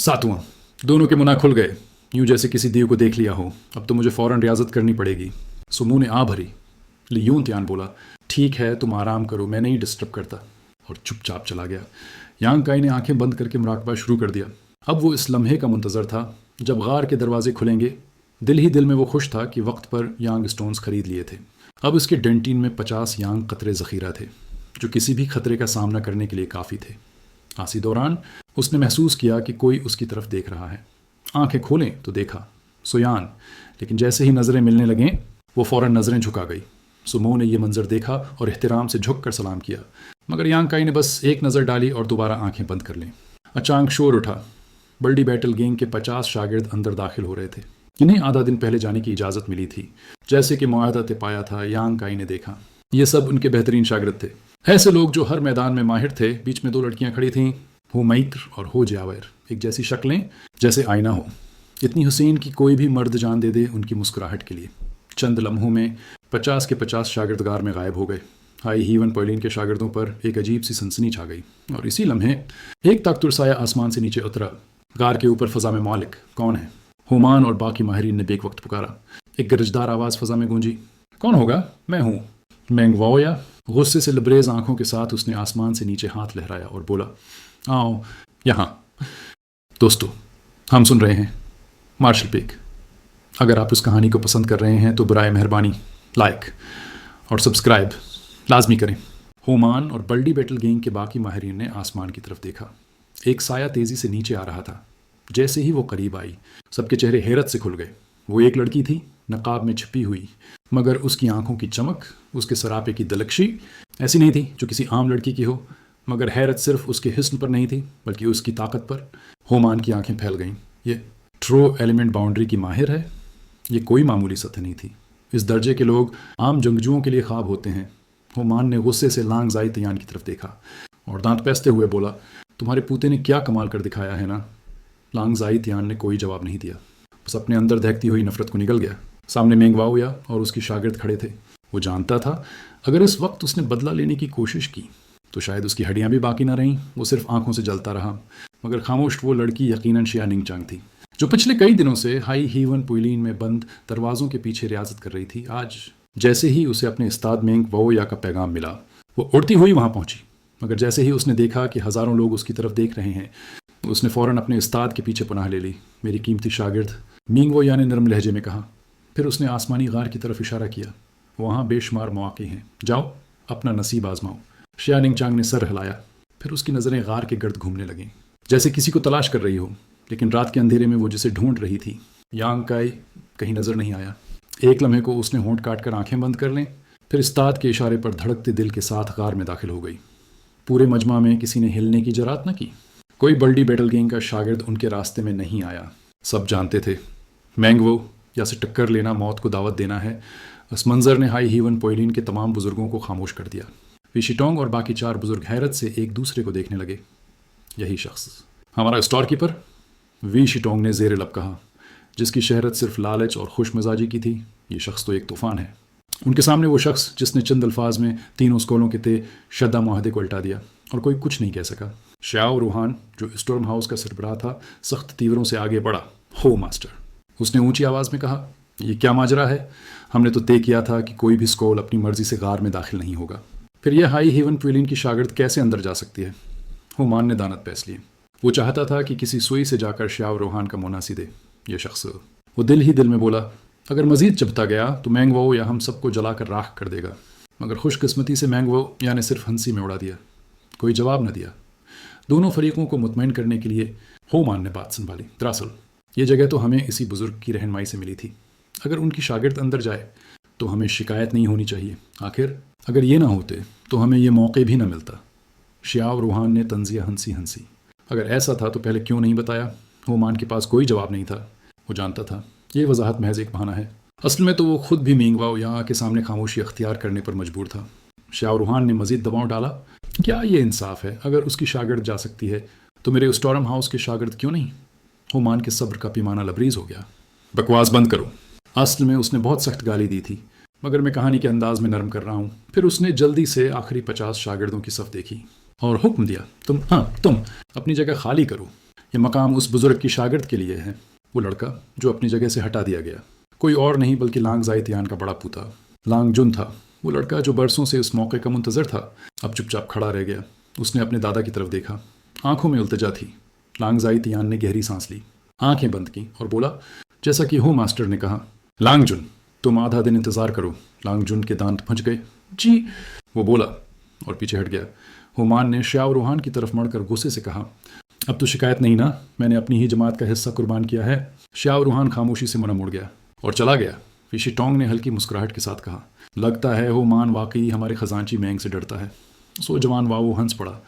[SPEAKER 1] 7वां। दोनों के मुना खुल गए, यूं जैसे किसी दीव को देख लिया हो। अब तो मुझे फ़ौरन रियाजत करनी पड़ेगी। सुमू ने आ भरी। लियून त्यान बोला, ठीक है तुम आराम करो, मैं नहीं डिस्टर्ब करता, और चुपचाप चला गया। यांकाई ने आंखें बंद करके मुराकबा शुरू कर दिया। अब वो इस लम्हे का मुंतज़र था जब गार के दरवाजे खुलेंगे। दिल ही दिल में वो खुश था कि वक्त पर यांग स्टोन्स खरीद लिए थे। अब इसके डेंटीन में 50 यांग कतरे ज़ख़ीरा थे, जो किसी भी खतरे का सामना करने के लिए काफ़ी थे। आसी दौरान उसने महसूस किया कि कोई उसकी तरफ देख रहा है। आंखें खोलें तो देखा सुयान, लेकिन जैसे ही नज़रें मिलने लगें वो फ़ौरन नज़रें झुका गई। सुमो ने यह मंजर देखा और एहतराम से झुक कर सलाम किया, मगर यांकाई ने बस एक नज़र डाली और दोबारा आंखें बंद कर लीं। अचानक शोर उठा। बल्डी बैटल गैंग के 50 शागिर्द अंदर दाखिल हो रहे थे। इन्हें आधा दिन पहले जाने की इजाज़त मिली थी, जैसे कि मुआहदा तय पाया था। यांकाई ने देखा ये सब उनके बेहतरीन शागिर्द थे, ऐसे लोग जो हर मैदान में माहिर थे। बीच में 2 लड़कियां खड़ी थीं, हो मैक्र और हो जावेर, एक जैसी शक्लें जैसे आईना हो। इतनी हुसैन कि कोई भी मर्द जान दे दे उनकी मुस्कुराहट के लिए। चंद लम्हों में 50 के 50 शागिर्दगार में गायब हो गए। हाई हीवन पोलिन के शागिर्दों पर एक अजीब सी सनसनी छा गई, और इसी लम्हे एक ताकतुर साया आसमान से नीचे उतरा। गार के ऊपर फ़ज़ा में मालिक कौन है? हुमान और बाकी माहिरीन ने बेक वक्त पुकारा। एक गरजदार आवाज़ फ़ज़ा में गूंजी, कौन होगा? मैं हूँ, मैंगवाओया। गुस्से से लबरेज आंखों के साथ उसने आसमान से नीचे हाथ लहराया और बोला, आओ यहाँ। दोस्तों, हम सुन रहे हैं मार्शल पीक। अगर आप इस कहानी को पसंद कर रहे हैं तो बराए मेहरबानी लाइक और सब्सक्राइब लाजमी करें। हुमान और बल्डी बैटल गैंग के बाकी माहिरीन ने आसमान की तरफ देखा। एक साया तेज़ी से नीचे आ रहा था। जैसे ही वो करीब आई, सबके चेहरे हैरत से खुल गए। वो एक लड़की थी, नकाब में छिपी हुई, मगर उसकी आंखों की चमक, उसके सरापे की दलकशी ऐसी नहीं थी जो किसी आम लड़की की हो। मगर हैरत सिर्फ उसके हिस्न पर नहीं थी, बल्कि उसकी ताकत पर। होमान की आंखें फैल गईं। ये ट्रो एलिमेंट बाउंड्री की माहिर है। ये कोई मामूली सतह नहीं थी। इस दर्जे के लोग आम जंगजुओं के लिए ख्वाब होते हैं। होमान ने गुस्से से लांग जाई तयान की तरफ देखा और दांत पैसते हुए बोला, तुम्हारे पूते ने क्या कमाल कर दिखाया है ना। लांग जाई तयान ने कोई जवाब नहीं दिया, बस अपने अंदर दहकती हुई नफरत को निगल गया। सामने मेंगवाओया और उसकी शागिर्द खड़े थे। वो जानता था अगर इस वक्त उसने बदला लेने की कोशिश की तो शायद उसकी हड्डियां भी बाकी ना रहीं, वो सिर्फ आंखों से जलता रहा। मगर खामोश वो लड़की यकीनन शिया निंगचांग थी, जो पिछले कई दिनों से हाई हीवन पुइलिन में बंद दरवाजों के पीछे रियाजत कर रही थी। आज जैसे ही उसे अपने उस्ताद मेंग वो या का पैगाम मिला, वो उड़ती हुई वहां पहुंची। मगर जैसे ही उसने देखा कि हज़ारों लोग उसकी तरफ देख रहे हैं, उसने फ़ौरन अपने उस्ताद के पीछे पनाह ले ली। मेरी कीमती शागिर्द, मिंग वो या ने नरम लहजे में कहा। फिर उसने आसमानी गार की तरफ इशारा किया। वहाँ बेशुमार मौके हैं, जाओ अपना नसीब आजमाओ। शिया निंगचांग ने सर हिलाया। फिर उसकी नज़रें गार के गर्द घूमने लगीं, जैसे किसी को तलाश कर रही हो। लेकिन रात के अंधेरे में वो जिसे ढूंढ रही थी, यांग काई, कहीं नज़र नहीं आया। एक लम्हे को उसने होंठ काट कर आंखें बंद कर लें, फिर उस्ताद के इशारे पर धड़कते दिल के साथ गार में दाखिल हो गई। पूरे मजमा में किसी ने हिलने की जरात न की। कोई बल्डी बैटल गैंग का शागिर्द उनके रास्ते में नहीं आया। सब जानते थे मैंगवो या से टक्कर लेना मौत को दावत देना है। इस मंजर ने हाई हीवन पोइलिन के तमाम बुजुर्गों को खामोश कर दिया। वी शिटोंग और बाकी 4 बुजुर्ग हैरत से एक दूसरे को देखने लगे। यही शख्स हमारा स्टोर कीपर, वी शिटोंग ने ज़ेर लब कहा, जिसकी शहरत सिर्फ लालच और खुश मिजाजी की थी। ये शख्स तो एक तूफ़ान है। उनके सामने वो शख्स जिसने चंद अल्फाज में तीनों स्कूलों के तय शद्दा माहदे को उल्टा दिया और कोई कुछ नहीं कह सका। श्याओ रूहान, जो स्टॉर्म हाउस का सरबराह था, सख्त तीवरों से आगे बढ़ा। हो मास्टर, उसने ऊंची आवाज़ में कहा, ये क्या माजरा है? हमने तो तय किया था कि कोई भी स्कूल अपनी मर्जी से गार में दाखिल नहीं होगा। फिर यह हाई हेवन पुइलिन की शागिर्द कैसे अंदर जा सकती है? हुमान ने दानत पैस लिए। वो चाहता था कि किसी सुई से जाकर श्याओ रूहान का मुनासी दे। यह शख्स, वो दिल ही दिल में बोला, अगर मजीद चबता गया तो मैंगवो या हम सबको जलाकर राख कर देगा। मगर खुशकिस्मती से मैंगवो या ने सिर्फ हंसी में उड़ा दिया, कोई जवाब न दिया। दोनों फरीकों को मुतमईन करने के लिए होमान ने बात संभाली। दरअसल ये जगह तो हमें इसी बुजुर्ग की रहनुमाई से मिली थी। अगर उनकी शागिर्द अंदर जाए तो हमें शिकायत नहीं होनी चाहिए। आखिर अगर ये ना होते तो हमें ये मौके भी ना मिलता। श्याव रूहान ने तंजिया हंसी हंसी। अगर ऐसा था तो पहले क्यों नहीं बताया? होमान के पास कोई जवाब नहीं था। वो जानता था ये वजाहत महज एक बहाना है। असल में तो वो खुद भी मिंगवाओ यहाँ के सामने खामोशी अख्तियार करने पर मजबूर था। श्याव रूहान ने मजीद दबाव डाला, क्या ये इंसाफ है? अगर उसकी शागिर्द जा सकती है तो मेरे स्टॉर्म हाउस के शागिर्द क्यों नहीं? होमान के सब्र का पैमाना लबरीज हो गया। बकवास बंद करो। असल में उसने बहुत सख्त गाली दी थी, मगर मैं कहानी के अंदाज में नरम कर रहा हूँ। फिर उसने जल्दी से आखिरी 50 शागिर्दों की सफ देखी और हुक्म दिया, तुम अपनी जगह खाली करो। ये मकाम उस बुजुर्ग की शागिर्द के लिए है। वो लड़का जो अपनी जगह से हटा दिया गया, कोई और नहीं बल्कि लांग जाइतियान का बड़ा पुता लांग जुन था। वो लड़का जो बरसों से उस मौके का मुंतजर था, अब चुपचाप खड़ा रह गया। उसने अपने दादा की तरफ देखा, आंखों में उल्तजा थी। लांग जाइतियान ने गहरी सांस ली, आंखें बंद की और बोला, जैसा कि हो मास्टर ने कहा, लांग जुन तुम आधा दिन इंतजार करो। लांग जुन के दांत फंस गए। जी, वो बोला और पीछे हट गया। हुमान ने श्याव रूहान की तरफ मुड़कर गुस्से से कहा, अब तो शिकायत नहीं ना, मैंने अपनी ही जमात का हिस्सा कुर्बान किया है। श्याव रूहान खामोशी से मुड़ा मुड़ गया और चला गया। फिशी टोंग ने हल्की मुस्कुराहट के साथ कहा, लगता है हुमान वाकई हमारे खजांची मैंग से डरता है। सो जवान वावो हंस पड़ा।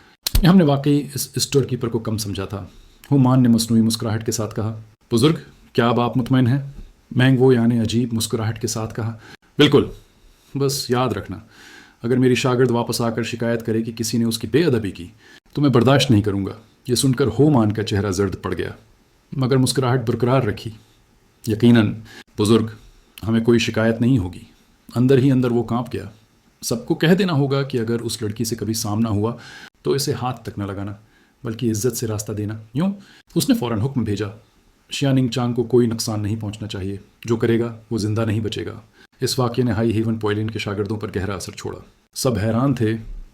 [SPEAKER 1] हमने वाकई इस स्टोर कीपर को कम समझा था। हुमान ने मसनूई मुस्कुराहट के साथ कहा, बुजुर्ग क्या अब आप मुतमईन हैं? मैंग वो यानी अजीब मुस्कुराहट के साथ कहा, बिल्कुल। बस याद रखना, अगर मेरी शागिर्द वापस आकर शिकायत करे कि किसी ने उसकी बेअदबी की तो मैं बर्दाश्त नहीं करूँगा। यह सुनकर होमान का चेहरा जर्द पड़ गया, मगर मुस्कुराहट बरकरार रखी। यकीनन बुजुर्ग, हमें कोई शिकायत नहीं होगी। अंदर ही अंदर वो कांप गया। सबको कह देना होगा कि अगर उस लड़की से कभी सामना हुआ तो इसे हाथ तक न लगाना, बल्कि इज्जत से रास्ता देना। यूँ उसने फ़ौरन हुक्म भेजा, शिया निंगचांग को कोई नुकसान नहीं पहुंचना चाहिए। जो करेगा वो जिंदा नहीं बचेगा। इस वाक़े ने हाई हेवन पोइलिन के शागिर्दों पर गहरा असर छोड़ा। सब हैरान थे,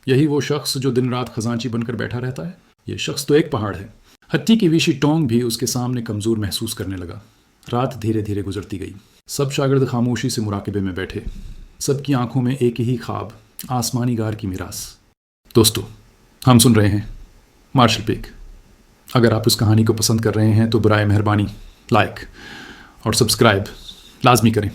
[SPEAKER 1] यही वो शख्स जो दिन रात खजांची बनकर बैठा रहता है? ये शख्स तो एक पहाड़ है। हत्ती की वीशी टोंग भी उसके सामने कमज़ोर महसूस करने लगा। रात धीरे धीरे गुजरती गई। सब शागिर्द खामोशी से मुराकबे में बैठे। सबकी आंखों में एक ही ख्वाब, आसमानी गार की मिरास। दोस्तों, हम सुन रहे हैं मार्शल पेक। अगर आप इस कहानी को पसंद कर रहे हैं तो बराए मेहरबानी लाइक और सब्सक्राइब लाजमी करें।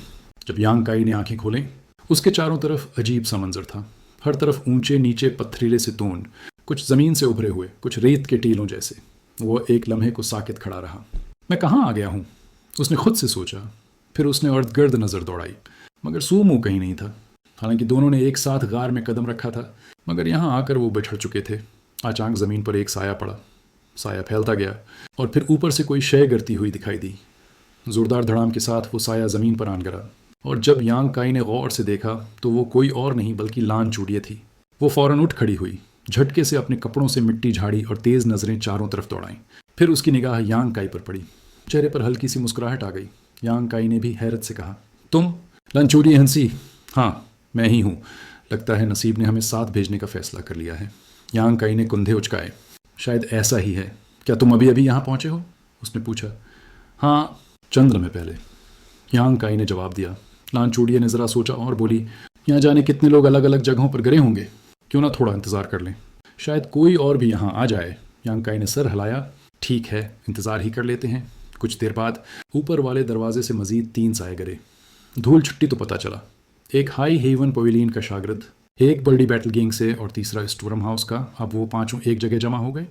[SPEAKER 1] जब यांग काई ने आंखें खोलें, उसके चारों तरफ अजीब सा मंजर था। हर तरफ ऊंचे नीचे पत्थरीले सितून, कुछ ज़मीन से उभरे हुए, कुछ रेत के टीलों जैसे। वो एक लम्हे को साकित खड़ा रहा। मैं कहाँ आ गया हूँ? उसने खुद से सोचा। फिर उसने अर्द गर्द नज़र दौड़ाई, मगर सू मुँह कहीं नहीं था। हालांकि दोनों ने एक साथ गार में कदम रखा था, मगर यहाँ आकर वो बिछड़ चुके थे। अचानक ज़मीन पर एक साया पड़ा। साया फैलता गया और फिर ऊपर से कोई शय गिरती हुई दिखाई दी। जोरदार धड़ाम के साथ वो साया ज़मीन पर आन गिरा। और जब यांग काई ने गौर से देखा तो वो कोई और नहीं बल्कि लान चूड़िए थी। वो फौरन उठ खड़ी हुई, झटके से अपने कपड़ों से मिट्टी झाड़ी और तेज नजरें चारों तरफ दौड़ाईं। फिर उसकी निगाह यांग काई पर पड़ी। चेहरे पर हल्की सी मुस्कुराहट आ गई। यांग काई ने भी हैरत से कहा, तुम? लान चूड़िए हंसी, हाँ मैं ही हूँ। लगता है नसीब ने हमें साथ भेजने का फैसला कर लिया है। यांग काई ने कुंधे उचकाए। शायद ऐसा ही है। क्या तुम अभी अभी यहाँ पहुँचे हो? उसने पूछा। हाँ, चंद लम्हे पहले, यांग काई ने जवाब दिया। लान चूड़िए ने ज़रा सोचा और बोली, यहाँ जाने कितने लोग अलग अलग जगहों पर गिरे होंगे, क्यों ना थोड़ा इंतज़ार कर लें, शायद कोई और भी यहाँ आ जाए। यांग काई ने सर हिलाया। ठीक है, इंतज़ार ही कर लेते हैं। कुछ देर बाद ऊपर वाले दरवाजे से मज़ीद 3 साए गिरे। धूल छुट्टी तो पता चला। एक हाई हेवन पवेलियन का शागिर्द, एक बर्डी बैटल गैंग से और तीसरा स्टोरम हाउस का। अब वो पांचों एक जगह जमा हो गए।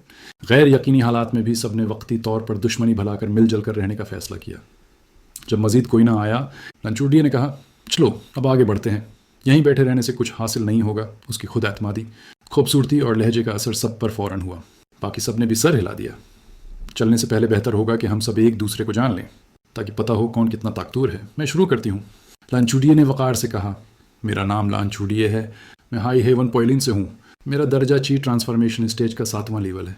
[SPEAKER 1] गैर यकीनी हालात में भी सबने वक्ती तौर पर दुश्मनी भलाकर मिलजुल कर रहने का फैसला किया। जब मजीद कोई ना आया, लंचूडिया ने कहा, चलो अब आगे बढ़ते हैं। यहीं बैठे रहने से कुछ हासिल नहीं होगा। उसकी खुद एतमादी, खूबसूरती और लहजे का असर सब पर फ़ौरन हुआ। बाकी सब ने भी सर हिला दिया। चलने से पहले बेहतर होगा कि हम सब एक दूसरे को जान लें, ताकि पता हो कौन कितना ताकतवर है। मैं शुरू करती हूँ, लानचूडिये ने वक़ार से कहा। मेरा नाम लानचूडिये है। मैं हाई हेवन पॉयलिन से हूँ। मेरा दर्जा ची ट्रांसफॉर्मेशन स्टेज का 7वां लेवल है।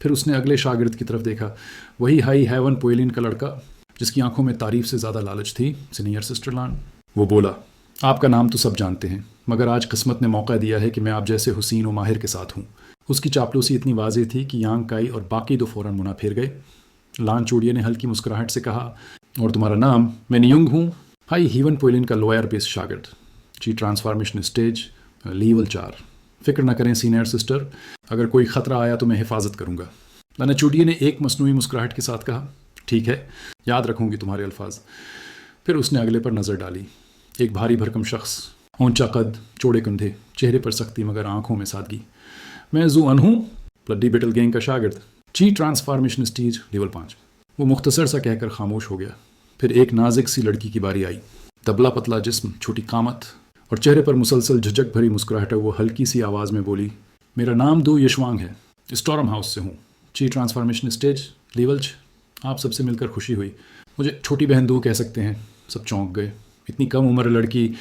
[SPEAKER 1] फिर उसने अगले शागिर्द की तरफ देखा। वही हाई हेवन पॉयलिन का लड़का जिसकी आंखों में तारीफ से ज़्यादा लालच थी, सीनियर सिस्टर लान। वो बोला, आपका नाम तो सब जानते हैं, मगर आज किस्मत ने मौका दिया है कि मैं आप जैसे हुसीन और माहिर के साथ हूँ। उसकी चापलूसी इतनी वाज़ेह थी कि यांग काई और बाकी दो फ़ौरन मुना फेर गए। लान चूड़िए ने हल्की मुस्कुराहट से कहा, और तुम्हारा नाम? मैं नियुंग हूँ, हाई हेवन पॉयलिन का लोअर बेस शागिर्द, ची ट्रांसफॉर्मेशन स्टेज लेवल 4। फिक्र न करें सीनियर सिस्टर, अगर कोई ख़तरा आया तो मैं हिफाजत करूँगा। लानचूडिये ने एक मसनूई मुस्कुराहट के साथ कहा, ठीक है, याद रखूँगी तुम्हारे अल्फाज। फिर उसने अगले पर नज़र डाली। एक भारी भरकम शख्स, ऊंचा कद, चौड़े कंधे, चेहरे पर सख्ती मगर आंखों में सादगी। मैं ज़ू हूँ, ब्लडी बैटल गैंग का शागिर्द, ची ट्रांसफॉर्मेशन स्टेज लेवल 5। वो मुख्तसर सा कहकर खामोश हो गया। फिर एक नाजुक सी लड़की की बारी आई। दबला पतला जिस्म, छोटी कामत और चेहरे पर मुसलसल झिझक भरी मुस्कुराहट। वो हल्की सी आवाज़ में बोली, मेरा नाम दो यशवांग है, स्टॉर्म हाउस से हूँ, ची ट्रांसफॉर्मेशन स्टेज लेवल 6। आप सबसे मिलकर खुशी हुई। मुझे छोटी बहन दो कह सकते हैं। सब चौंक गए। इतनी कम उम्र लड़की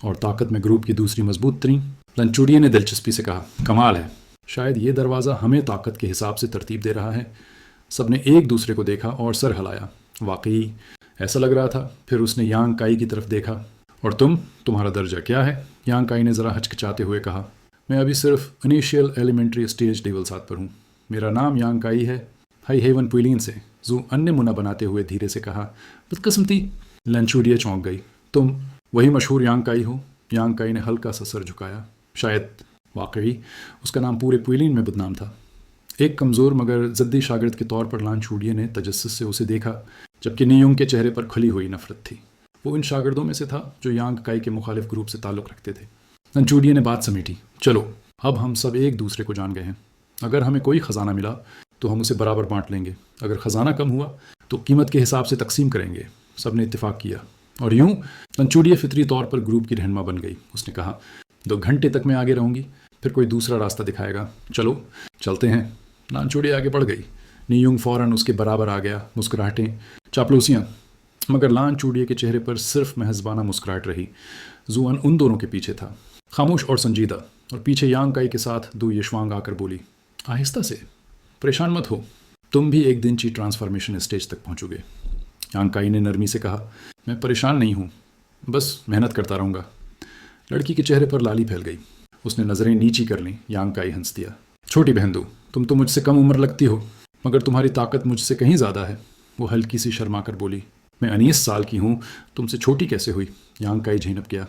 [SPEAKER 1] और ताकत में ग्रुप की दूसरी मजबूत तरीन। लानचूडिये ने दिलचस्पी से कहा, कमाल है, शायद ये दरवाज़ा हमें ताकत के हिसाब से तरतीब दे रहा है। सब ने एक दूसरे को देखा और सर हिलाया। वाकई ऐसा लग रहा था। फिर उसने यांग काई की तरफ देखा। और तुम्हारा दर्जा क्या है? यांग काई ने ज़रा हचकिचाते हुए कहा, मैं अभी सिर्फ इनिशियल एलिमेंट्री स्टेज लेवल 7 पर हूँ। मेरा नाम यांग काई है, हाई हेवन पॉयलिन से। जू अन्य मुना बनाते हुए धीरे से कहा, बदकिस्मती। लानचूडिये चौंक गई। तुम वही मशहूर यांग काई हो? यांग काई ने हल्का सा सर झुकाया। शायद। वाकई उसका नाम पूरे पॉयलिन में बदनाम था। एक कमज़ोर मगर ज़द्दी शागिर्द के तौर पर लानचूडिये ने तजस्सुस से उसे देखा, जबकि नियुंग के चेहरे पर खुली हुई नफरत थी। वो इन शागिर्दों में से था जो यांग काई के मुखालिफ ग्रुप से ताल्लुक़ रखते थे। लानचूडिये ने बात समेटी, चलो अब हम सब एक दूसरे को जान गए हैं। अगर हमें कोई ख़जाना मिला तो हम उसे बराबर बांट लेंगे। अगर ख़जाना कम हुआ तो कीमत के हिसाब से तकसीम करेंगे। सब ने इत्तेफाक किया। और यूं लानचूडिये फितरी तौर पर ग्रुप की रहनुमा बन गई। उसने कहा, 2 घंटे तक मैं आगे रहूँगी, फिर कोई दूसरा रास्ता दिखाएगा। चलो चलते हैं। लानचूडिये आगे बढ़ गई। नियुंग फ़ौरन उसके बराबर आ गया। मुस्कुराहटें, चापलूसियाँ, मगर लानचूडिये के चेहरे पर सिर्फ महज़बाना मुस्कुराहट रही। जुआन उन दोनों के पीछे था, खामोश और संजीदा। और पीछे यांग काई के साथ दो यशवांग आकर बोली, आहिस्ता से, परेशान मत हो, तुम भी एक दिन ची ट्रांसफॉर्मेशन स्टेज तक पहुँचोगे। यांग काई ने नरमी से कहा, मैं परेशान नहीं हूँ, बस मेहनत करता रहूँगा। लड़की के चेहरे पर लाली फैल गई। उसने नज़रें नीची कर लीं। यांग काई हंस दिया। छोटी बहन दो, तुम तो मुझसे कम उम्र लगती हो, मगर तुम्हारी ताकत मुझसे कहीं ज़्यादा है। वो हल्की सी शर्मा कर बोली, मैं 19 साल की हूँ, तुमसे छोटी कैसे हुई? यांग काई झिनक गया।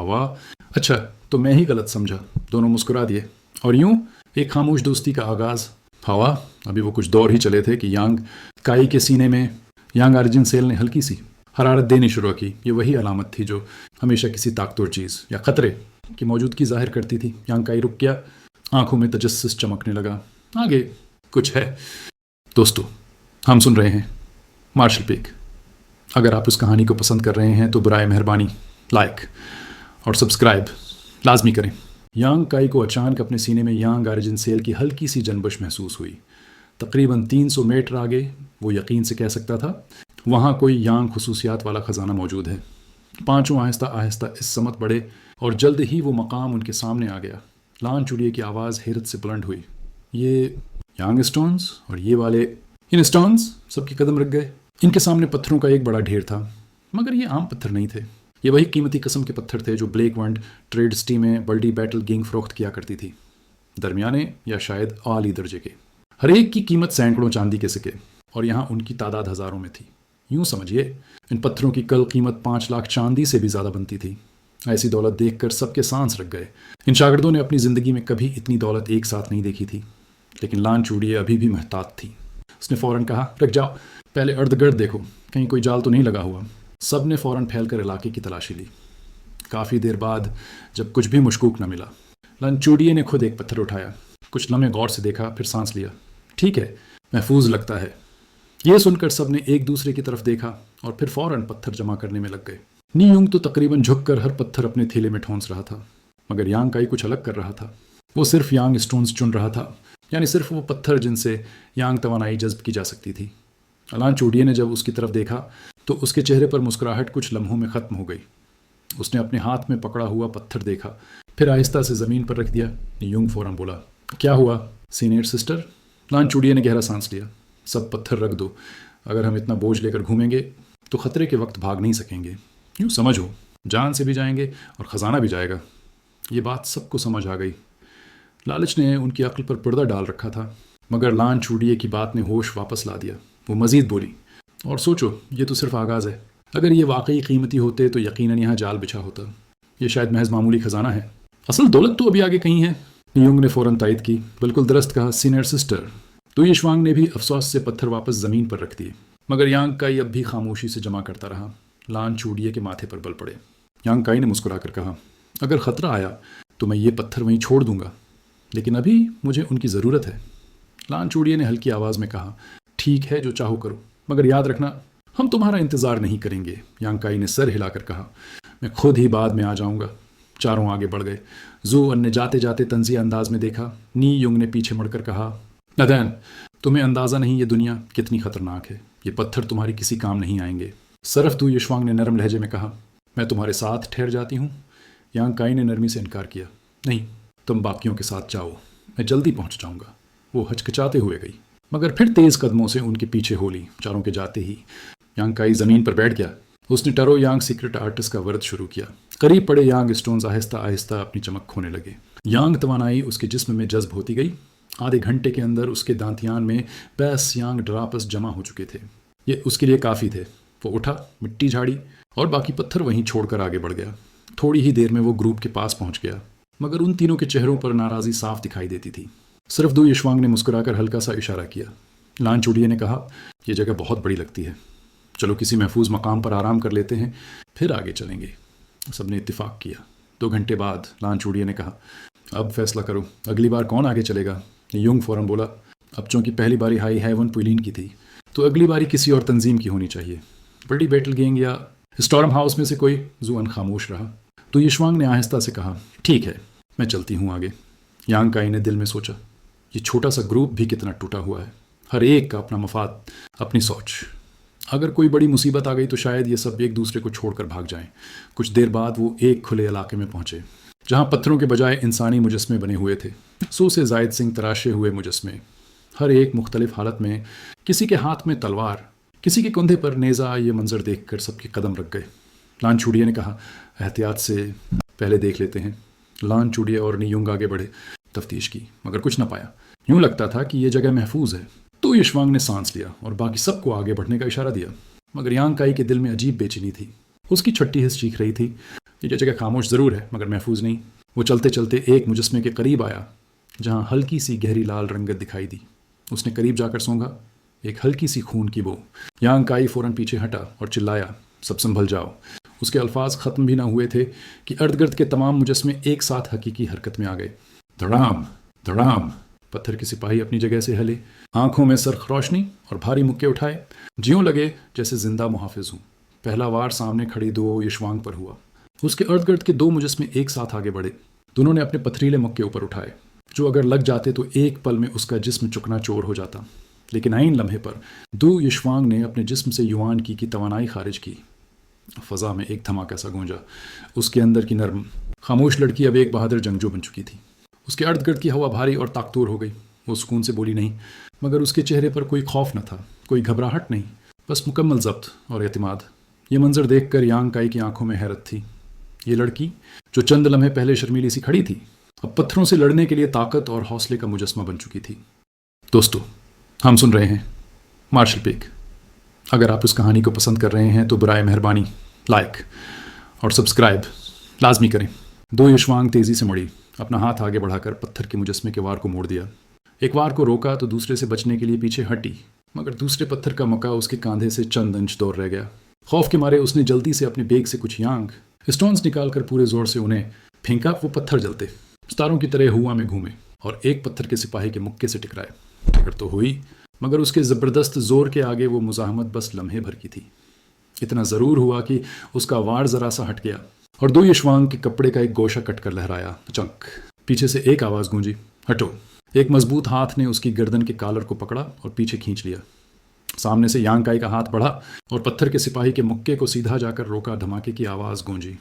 [SPEAKER 1] वाह, अच्छा तो मैं ही गलत समझा। दोनों मुस्कुरा दिए। और यूं एक खामोश दोस्ती का आगाज़। हवा अभी वो कुछ दौर ही चले थे कि यांग काई के सीने में यांग अर्जिन सेल ने हल्की सी हरारत देनी शुरू की। ये वही अलामत थी जो हमेशा किसी ताकतवर चीज़ या ख़तरे की मौजूदगी जाहिर करती थी। यांग काई रुक गया। आंखों में तजस्सुस चमकने लगा। आगे कुछ है। दोस्तों, हम सुन रहे हैं मार्शल पीक। अगर आप उस कहानी को पसंद कर रहे हैं तो बराए मेहरबानी लाइक और सब्सक्राइब लाजमी करें। यांग काई को अचानक अपने सीने में यांग अर्जिन सेल की हल्की सी जनबश महसूस हुई। तकरीबन 300 मीटर आगे वो यकीन से कह सकता था, वहाँ कोई यांग खुसूसियात वाला ख़जाना मौजूद है। पांचों आहिस्ता आहिस्ता इस समत बढ़े और जल्द ही वो मकाम उनके सामने आ गया। लान चुड़िए की आवाज़ हैरत से बुलंद हुई, ये यांग स्टोन्स और ये वाले इन स्टोन्स। सबके कदम रुक गए। इनके सामने पत्थरों का एक बड़ा ढेर था, मगर ये आम पत्थर नहीं थे। ये वही कीमती किस्म के पत्थर थे जो ब्लेक वंड ट्रेड सिटी में बल्डी बैटल गैंग फरोख्त किया करती थी, दरमियाने या शायद आली दर्जे के। हर एक की कीमत सैकड़ों चांदी के सिक्के, और यहाँ उनकी तादाद हज़ारों में थी। यूं समझिए इन पत्थरों की कल कीमत 5 लाख चांदी से भी ज़्यादा बनती थी। ऐसी दौलत देखकर सबके सांस रख गए। इन शागिर्दों ने अपनी ज़िंदगी में कभी इतनी दौलत एक साथ नहीं देखी थी। लेकिन लान चूड़िए अभी भी महतात थी। उसने फ़ौरन कहा, रख जाओ, पहले अर्द गिर्द देखो, कहीं कोई जाल तो नहीं लगा हुआ। सब ने फ़ौरन फैलकर इलाके की तलाशी ली। काफ़ी देर बाद जब कुछ भी मशकूक न मिला, लान चूड़िए ने खुद एक पत्थर उठाया, कुछ लम्हे गौर से देखा, फिर सांस लिया। ठीक है, महफूज लगता है। यह सुनकर सब ने एक दूसरे की तरफ देखा और फिर फ़ौरन पत्थर जमा करने में लग गए। नी यूंग तो तकरीबन झुककर हर पत्थर अपने थैले में ठोंस रहा था, मगर यांग काई कुछ अलग कर रहा था। वो सिर्फ यांग स्टोन्स चुन रहा था, यानी सिर्फ वो पत्थर जिनसे यांग तवानाई जज्ब की जा सकती थी। लान चूड़िए ने जब उसकी तरफ देखा तो उसके चेहरे पर मुस्कुराहट कुछ लम्हों में ख़त्म हो गई। उसने अपने हाथ में पकड़ा हुआ पत्थर देखा, फिर आहिस्ता से ज़मीन पर रख दिया। यूंग फ़ौरन बोला, क्या हुआ सीनियर सिस्टर? लान चूड़िए ने गहरा सांस लिया। सब पत्थर रख दो। अगर हम इतना बोझ लेकर घूमेंगे तो ख़तरे के वक्त भाग नहीं सकेंगे। यूँ समझो, जान से भी जाएंगे और ख़जाना भी जाएगा। ये बात सबको समझ आ गई। लालच ने उनकी अक्ल पर पर्दा डाल रखा था, मगर लान चूड़िए की बात ने होश वापस ला दिया। वो मज़ीद बोली, और सोचो, ये तो सिर्फ आगाज़ है। अगर ये वाकई कीमती होते तो यकीनन यहाँ जाल बिछा होता। ये शायद महज मामूली ख़जाना है, असल दौलत तो अभी आगे कहीं है। यूंग ने फ़ौरन तायद की, बिल्कुल दुरुस्त कहा सीनियर सिस्टर। तो यशवांग ने भी अफसोस से पत्थर वापस ज़मीन पर रख दिए, मगर यांग काई अब भी खामोशी से जमा करता रहा। लान चूड़िए के माथे पर बल पड़े। यांग काई ने मुस्कुराकर कहा, अगर ख़तरा आया तो मैं ये पत्थर वहीं छोड़ दूंगा, लेकिन अभी मुझे उनकी ज़रूरत है। लान चूड़िए ने हल्की आवाज़ में कहा, ठीक है, जो चाहो करो, मगर याद रखना हम तुम्हारा इंतज़ार नहीं करेंगे। यांग काई ने सर हिलाकर कहा, मैं खुद ही बाद में आ जाऊंगा। चारों आगे बढ़ गए। जू ने जाते जाते तंज़िया अंदाज में देखा। नी युंग ने पीछे मुड़कर कहा, नदैन, तुम्हें अंदाज़ा नहीं ये दुनिया कितनी ख़तरनाक है। ये पत्थर तुम्हारी किसी काम नहीं आएंगे। सरफ दू यशवांग ने नरम लहजे में कहा, मैं तुम्हारे साथ ठहर जाती हूँ। यांग काई ने नरमी से इनकार किया, नहीं, तुम बाकियों के साथ जाओ, मैं जल्दी पहुँच जाऊँगा। वो हचकिचाते हुए गई, मगर फिर तेज़ कदमों से उनके पीछे हो ली। चारों के जाते ही यांग काई ज़मीन पर बैठ गया। उसने टरो यांग सीक्रेट आर्टिस्ट का व्रत शुरू किया। करीब पड़े यांग स्टोन्स आहिस्ता आहिस्ता अपनी चमक खोने लगे। यांग तवानाई उसके जिस्म में जज्ब होती गई। आधे घंटे के अंदर उसके दांतियान में बैस यांग ड्रापस जमा हो चुके थे। ये उसके लिए काफ़ी थे। वो उठा, मिट्टी झाड़ी और बाकी पत्थर वहीं छोड़कर आगे बढ़ गया। थोड़ी ही देर में वो ग्रुप के पास पहुंच गया, मगर उन तीनों के चेहरों पर नाराज़ी साफ दिखाई देती थी। सिर्फ दो यशवांग ने मुस्कुराकर हल्का सा इशारा किया। लान चूड़िए ने कहा, यह जगह बहुत बड़ी लगती है, चलो किसी महफूज मकाम पर आराम कर लेते हैं, फिर आगे चलेंगे। सबने इत्तेफाक किया। 2 घंटे बाद लान चूड़िए ने कहा, अब फैसला करो, अगली बार कौन आगे चलेगा? युंग फौरन बोला, अब चूंकि पहली बारी हाई हेवन पुलिन की थी, तो अगली बारी किसी और तंजीम की होनी चाहिए, बड़ी बैटल गैंग या स्टॉर्म हाउस में से कोई। जुआन खामोश रहा। तो यशवांग ने आहिस्ता से कहा, ठीक है, मैं चलती हूँ आगे। यांग काई ने दिल में सोचा, ये छोटा सा ग्रुप भी कितना टूटा हुआ है, हर एक का अपना मफाद, अपनी सोच। अगर कोई बड़ी मुसीबत आ गई तो शायद ये सब एक दूसरे को छोड़कर भाग जाएं। कुछ देर बाद वो एक खुले इलाके में पहुंचे, जहां पत्थरों के बजाय इंसानी मुजस्मे बने हुए थे। 100 से ज़ायद सिंह तराशे हुए मुजस्मे, हर एक मुख्तलिफ हालत में, किसी के हाथ में तलवार, किसी के कंधे पर नेज़ा। ये मंजर देखकर सबके कदम रख गए। लान चूड़िए ने कहा, एहतियात से पहले देख लेते हैं। लान चूड़िए और नियुंग आगे बढ़े। तफ्तीश की, मगर कुछ न पाया। यूं लगता था कि यह जगह महफूज है। तो यशवांग ने सांस लिया और बाकी सबको आगे बढ़ने का इशारा दिया, मगर यांग काई के दिल में अजीब बेचैनी थी। उसकी छठी हिस्स चीख रही थी, ये जगह खामोश ज़रूर है, मगर महफूज नहीं। वो चलते चलते एक मुजस्मे के करीब आया, जहाँ हल्की सी गहरी लाल रंगत दिखाई दी। उसने करीब जाकर सूंघा, एक हल्की सी खून की बो। यांग काई फ़ौरन पीछे हटा और चिल्लाया, सब संभल जाओ। उसके अल्फाज ख़त्म भी ना हुए थे कि अर्द गिर्द के तमाम मुजस्मे एक साथ हकीकी हरकत में आ गए। धड़ाम धड़ाम, पत्थर के सिपाही अपनी जगह से हिले, आंखों में सरख रोशनी और भारी मुक्के उठाए। ज्यों लगे जैसे जिंदा मुहाफिज हूँ। पहला वार सामने खड़ी दो यशवांग पर हुआ। उसके अर्द गिर्द के 2 मुजस्मे एक साथ आगे बढ़े। दोनों ने अपने पथरीले मुक्के ऊपर उठाए, जो अगर लग जाते तो एक पल में उसका जिस्म चुकना चोर हो जाता। लेकिन आइन लम्हे पर 2 यशवांग ने अपने जिस्म से युआन की तवानाई खारिज की। फ़ज़ा में एक धमाका सा गूंजा। उसके अंदर की नर्म खामोश लड़की अब एक बहादुर जंगजू बन चुकी थी। उसके अर्द गिर्द की हवा भारी और ताकतूर हो गई। वो सुकून से बोली नहीं, मगर उसके चेहरे पर कोई खौफ न था, कोई घबराहट नहीं, बस मुकम्मल ज़ब्त और एतमाद। ये मंजर देखकर यांग काई की आंखों में हैरत थी। ये लड़की जो चंद लम्हे पहले शर्मीली सी खड़ी थी, अब पत्थरों से लड़ने के लिए ताकत और हौसले का मुजस्मा बन चुकी थी। दोस्तों, हम सुन रहे हैं मार्शल पीक। अगर आप इस कहानी को पसंद कर रहे हैं तो बराए मेहरबानी लाइक और सब्सक्राइब लाजमी करें। दो यशवांग तेज़ी से मुड़ी, अपना हाथ आगे बढ़ाकर पत्थर के मुजस्मे के वार को मोड़ दिया। एक वार को रोका तो दूसरे से बचने के लिए पीछे हटी, मगर दूसरे पत्थर का मक्का उसके कंधे से चंद इंच दूर रह गया। खौफ के मारे उसने जल्दी से अपने बैग से कुछ यांग स्टोन्स निकालकर पूरे जोर से उन्हें फेंका। वो पत्थर जलते सितारों की तरह हुआ में घूमे और एक पत्थर के सिपाही के मुक्के से टकराए। टक्कर तो हुई, मगर उसके ज़बरदस्त जोर के आगे वो मुज़ाहमत बस लम्हे भर की थी। इतना ज़रूर हुआ कि उसका वार ज़रा सा हट गया और दो यशवांग के कपड़े का एक गोशा कटकर लहराया। अचानक पीछे से एक आवाज़ गूंजी, हटो। एक मजबूत हाथ ने उसकी गर्दन के कॉलर को पकड़ा और पीछे खींच लिया। सामने से यांग काई का हाथ बढ़ा और पत्थर के सिपाही के मुक्के को सीधा जाकर रोका। धमाके की आवाज़ गूंजी,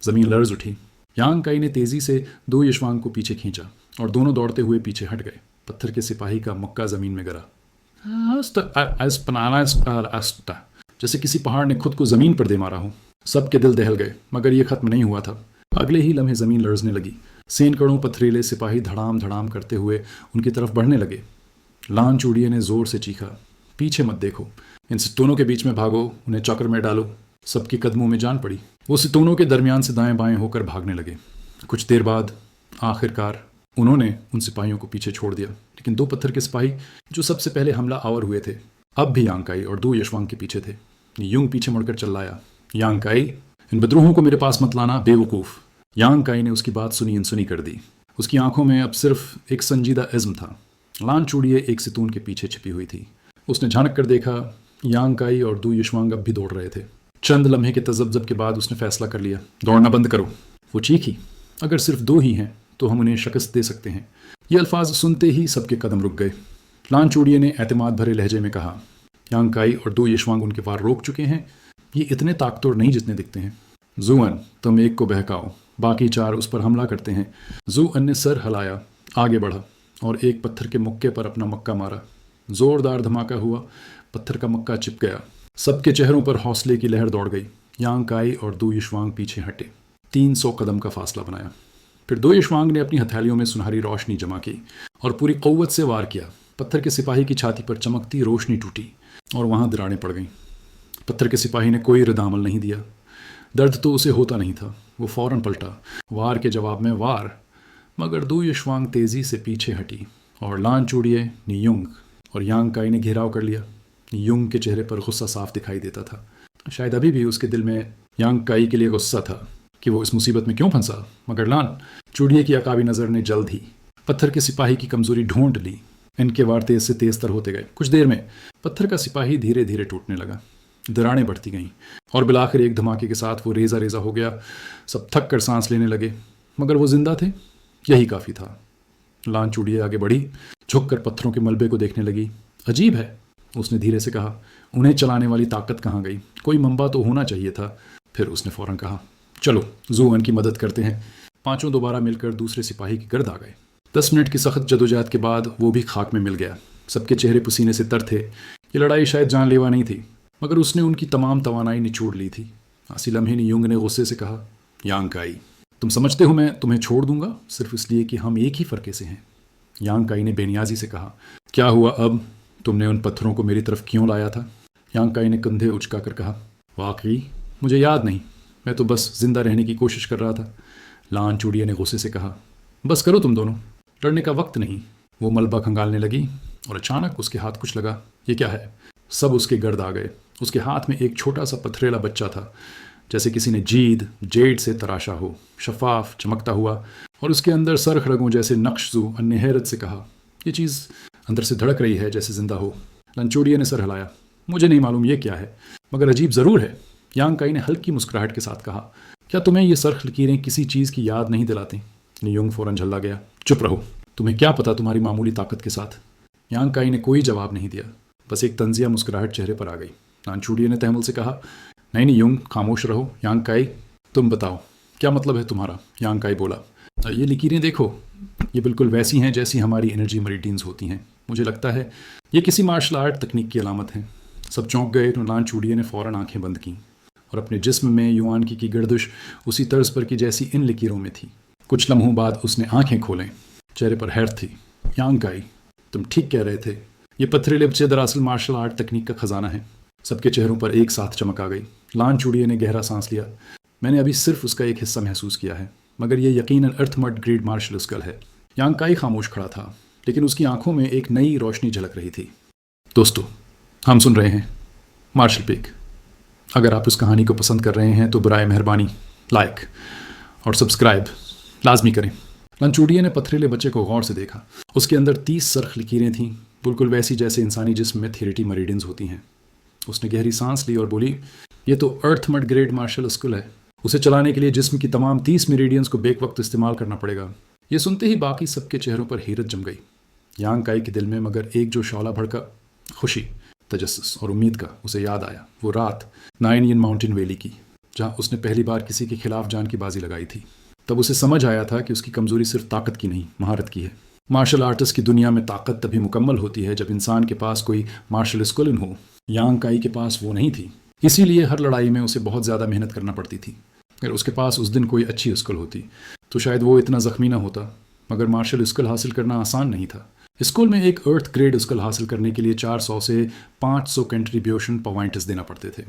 [SPEAKER 1] ज़मीन लर्ज उठी। यांग काई ने तेज़ी से दो यशवांग को पीछे खींचा और दोनों दौड़ते हुए पीछे हट गए। पत्थर के सिपाही का मुक्का ज़मीन में गिरा, जैसे किसी पहाड़ ने खुद को ज़मीन पर दे मारा हो। सबके दिल दहल गए, मगर यह ख़त्म नहीं हुआ था। अगले ही लम्हे ज़मीन लर्जने लगी। सेंकड़ों पथरीले सिपाही धड़ाम धड़ाम करते हुए उनकी तरफ बढ़ने लगे। लान चूड़िए ने ज़ोर से चीखा, पीछे मत देखो, इन सितोनों के बीच में भागो, उन्हें चक्र में डालो। सबके कदमों में जान पड़ी। वो सितोनों के दरमियान से दाएं बाएं होकर भागने लगे। कुछ देर बाद आखिरकार उन्होंने उन सिपाहियों को पीछे छोड़ दिया, लेकिन दो पत्थर के सिपाही जो सबसे पहले हमला आवर हुए थे अब भी यांग काई और दो यशवांग के पीछे थे। यूंग पीछे मुड़कर चिल्लाया, यांग काई, इन विद्रोहों को मेरे पास मत लाना, बेवकूफ़। यांग काई ने उसकी बात सुनी अनसुनी कर दी। उसकी आंखों में अब सिर्फ एक संजीदा इज़्म था। लान चूड़िए एक सितून के पीछे छिपी हुई थी। उसने झांक कर देखा, यांग काई और दो यशवांग अब भी दौड़ रहे थे। चंद लम्हे के तजब्जब के बाद उसने फैसला कर लिया, दौड़ना बंद करो। वो चीखी, अगर सिर्फ दो ही हैं तो हम उन्हें शिकस्त दे सकते हैं। ये अल्फाज सुनते ही सबके कदम रुक गए। लान चूड़िए ने एतमाद भरे लहजे में कहा, यांग काई और दो यशवांग उनके वार रोक चुके हैं। ये इतने ताकतवर नहीं जितने दिखते हैं। जुअन, तुम एक को बहकाओ, बाकी चार उस पर हमला करते हैं। जुअन ने सर हिलाया, आगे बढ़ा और एक पत्थर के मुक्के पर अपना मक्का मारा। जोरदार धमाका हुआ, पत्थर का मक्का चिप गया। सबके चेहरों पर हौसले की लहर दौड़ गई। यांग काई और दो यशवांग पीछे हटे। 300 कदम का फासला बनाया। फिर दो यशवांग ने अपनी हथेलियों में सुनहरी रोशनी जमा की और पूरी क़ुव्वत से वार किया। पत्थर के सिपाही की छाती पर चमकती रोशनी टूटी और वहां दरारें पड़ गईं। पत्थर के सिपाही ने कोई रद्द-अमल नहीं दिया। दर्द तो उसे होता नहीं था। वो फौरन पलटा, वार के जवाब में वार, मगर दो यशवांग तेज़ी से पीछे हटी और लान चूड़िए, नियुंग और यांग काई ने घेराव कर लिया। नियुंग के चेहरे पर गुस्सा साफ दिखाई देता था। शायद अभी भी उसके दिल में यांग काई के लिए गुस्सा था कि वो इस मुसीबत में क्यों फंसा, मगर लान चूड़िए की अकाबी नज़र ने जल्द ही पत्थर के सिपाही की कमज़ोरी ढूंढ ली। इनके वार तेज से तेज तर होते गए। कुछ देर में पत्थर का सिपाही धीरे धीरे टूटने लगा। दरारें बढ़ती गईं और बिलाखिर एक धमाके के साथ वो रेजा रेजा हो गया। सब थक कर सांस लेने लगे, मगर वो जिंदा थे, यही काफ़ी था। लान चूड़िए आगे बढ़ी, झुककर पत्थरों के मलबे को देखने लगी। अजीब है, उसने धीरे से कहा, उन्हें चलाने वाली ताकत कहाँ गई? कोई मंबा तो होना चाहिए था। फिर उसने फौरन कहा, चलो जुअन की मदद करते हैं। पांचों दोबारा मिलकर दूसरे सिपाही की गर्द आ गए। 10 मिनट की सख्त जदोजहद के बाद वो भी खाक में मिल गया। सबके चेहरे पसीने से तर थे। ये लड़ाई शायद जानलेवा नहीं थी, मगर उसने उनकी तमाम तवानाई निचोड़ ली थी। आसी लम्हे नियुंग ने गुस्से से कहा, यांग काई, तुम समझते हो मैं तुम्हें छोड़ दूंगा सिर्फ इसलिए कि हम एक ही फ़रके से हैं? यांग काई ने बेनियाजी से कहा, क्या हुआ अब? तुमने उन पत्थरों को मेरी तरफ क्यों लाया था? यांग काई ने कंधे उचका कर कहा, वाकई मुझे याद नहीं, मैं तो बस जिंदा रहने की कोशिश कर रहा था। लान चूड़िए ने गुस्से से कहा, बस करो तुम दोनों, लड़ने का वक्त नहीं। वो मलबा खंगालने लगी और अचानक उसके हाथ कुछ लगा। ये क्या है? सब उसके गर्द आ गए। उसके हाथ में एक छोटा सा पथरेला बच्चा था, जैसे किसी ने जेड से तराशा हो, शफाफ, चमकता हुआ, और उसके अंदर सरख रगों जैसे नक्शजू अन्य हैरत से कहा, ये चीज़ अंदर से धड़क रही है जैसे जिंदा हो। लंचोड़िए ने सर हिलाया, मुझे नहीं मालूम ये क्या है, मगर अजीब ज़रूर है। यांग काई ने हल्की मुस्कुराहट के साथ कहा, क्या तुम्हें ये सरख लकीरें किसी चीज़ की याद नहीं दिलाती? नियुंग फौरन झल्ला गया, चुप रहो, तुम्हें क्या पता तुम्हारी मामूली ताकत के साथ? यांग काई ने कोई जवाब नहीं दिया, बस एक तंजिया मुस्कुराहट चेहरे पर आ गई। लान चूड़िए ने तहमुल से कहा, नहीं नहीं युंग, खामोश रहो। यांग काई, तुम बताओ क्या मतलब है तुम्हारा? यांग काई बोला, ये लकीरें देखो, ये बिल्कुल वैसी हैं जैसी हमारी एनर्जी मरीडियंस होती हैं। मुझे लगता है ये किसी मार्शल आर्ट तकनीक की अलामत है। सब चौंक गए तो लान चूड़िए ने फ़ौरन आंखें बंद की और अपने जिस्म में युआन की गर्दिश उसी तर्ज पर की जैसी इन लकीरों में थी। कुछ लम्हों बाद उसने आंखें खोलें, चेहरे पर हैरत थी। यांग काई, तुम ठीक कह रहे थे, ये पत्थरीले बच्चे दरअसल मार्शल आर्ट तकनीक का खजाना है। सबके चेहरों पर एक साथ चमक आ गई। लान चूड़िए ने गहरा सांस लिया। मैंने अभी सिर्फ उसका एक हिस्सा महसूस किया है, मगर यह यकीनन अर्थमड ग्रेड मार्शल स्किल है। यांग काई खामोश खड़ा था, लेकिन उसकी आंखों में एक नई रोशनी झलक रही थी। दोस्तों, हम सुन रहे हैं मार्शल पीक। अगर आप इस कहानी को पसंद कर रहे हैं तो बराए मेहरबानी लाइक और सब्सक्राइब लाजमी करें। लंचूडिया ने पथरीले बच्चे को गौर से देखा। उसके अंदर 30 सरख लकीरें थीं, बिल्कुल वैसी जैसे इंसानी जिस्म में थेरेटी मरीडियंस होती हैं। उसने गहरी सांस ली और बोली, ये तो अर्थमड ग्रेड मार्शल स्किल है। उसे चलाने के लिए जिस्म की तमाम 30 मेरिडियंस को बेक वक्त इस्तेमाल करना पड़ेगा। ये सुनते ही बाकी सबके चेहरों पर हैरत जम गई। यांग काई के दिल में मगर एक जो शौला भड़का, खुशी, तजस्सुस और उम्मीद का, उसे याद आया वो रात नाइनियन माउंटेन वैली की, जहाँ उसने पहली बार किसी के खिलाफ जान की बाजी लगाई थी। तब उसे समझ आया था कि उसकी कमजोरी सिर्फ ताकत की नहीं, महारत की है। मार्शल आर्टिस्ट की दुनिया में ताकत तभी मुकम्मल होती है जब इंसान के पास कोई मार्शल स्किल हो। यांग काई के पास वो नहीं थी, इसीलिए हर लड़ाई में उसे बहुत ज़्यादा मेहनत करना पड़ती थी। अगर उसके पास उस दिन कोई अच्छी स्किल होती तो शायद वो इतना ज़ख्मी ना होता। मगर मार्शल स्किल हासिल करना आसान नहीं था। स्कूल में एक अर्थ ग्रेड स्किल हासिल करने के लिए 400 से 500 कंट्रीब्यूशन पॉइंट्स देना पड़ते थे,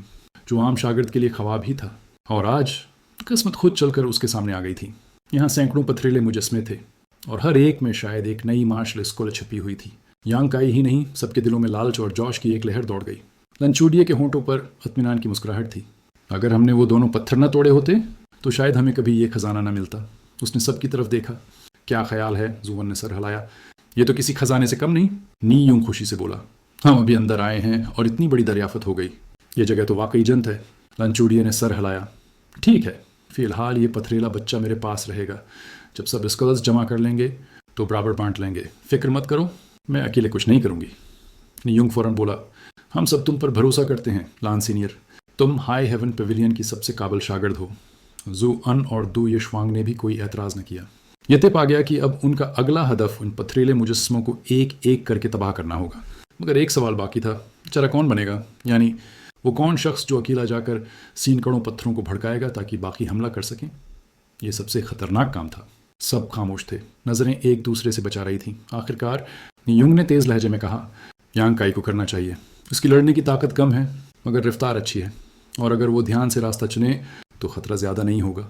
[SPEAKER 1] जो आम शागिर्द के लिए ख्वाब ही था। और आज किस्मत खुद चलकर उसके सामने आ गई थी। यहाँ सैकड़ों पथरीले मुजस्मे थे और हर एक में शायद एक नई मार्शल स्किल छिपी हुई थी। यांग काई ही नहीं, सबके दिलों में लालच और जोश की एक लहर दौड़ गई। लंचूडिया के होंठों पर इत्मीनान की मुस्कुराहट थी। अगर हमने वो दोनों पत्थर न तोड़े होते तो शायद हमें कभी ये खजाना न मिलता। उसने सबकी तरफ देखा। क्या ख्याल है? जुवन ने सर हिलाया। ये तो किसी खजाने से कम नहीं। नी यूं खुशी से बोला, हम अभी अंदर आए हैं और इतनी बड़ी दरियाफत हो गई। ये जगह तो वाकई जन्नत है। लंचूडिया ने सर हिलाया। ठीक है, फिलहाल ये पथरीला बच्चा मेरे पास रहेगा। जब सब स्किल्स जमा कर लेंगे तो बराबर बांट लेंगे। फिक्र मत करो, मैं अकेले कुछ नहीं करूँगी। यूंग फौरन बोला, हम सब तुम पर भरोसा करते हैं लान सीनियर। तुम हाई हेवन पेविलियन की सबसे काबिल शागिर्द हो। जू अन और दू यशवांग ने भी कोई एतराज़ न किया। ये तय पा गया कि अब उनका अगला हदफ उन पथरीले मुजस्मों को एक एक करके तबाह करना होगा। मगर एक सवाल बाकी था, बेचारा कौन बनेगा? यानी वो कौन शख्स जो अकेला जाकर सीनकड़ों पत्थरों को भड़काएगा ताकि बाकी हमला कर सकें? ये सबसे खतरनाक काम था। सब खामोश थे, नज़रें एक दूसरे से बचा रही थीं। आखिरकार यूंग ने तेज़ लहजे में कहा, यांग काई को करना चाहिए। उसकी लड़ने की ताकत कम है मगर रफ्तार अच्छी है, और अगर वो ध्यान से रास्ता चुने तो ख़तरा ज़्यादा नहीं होगा।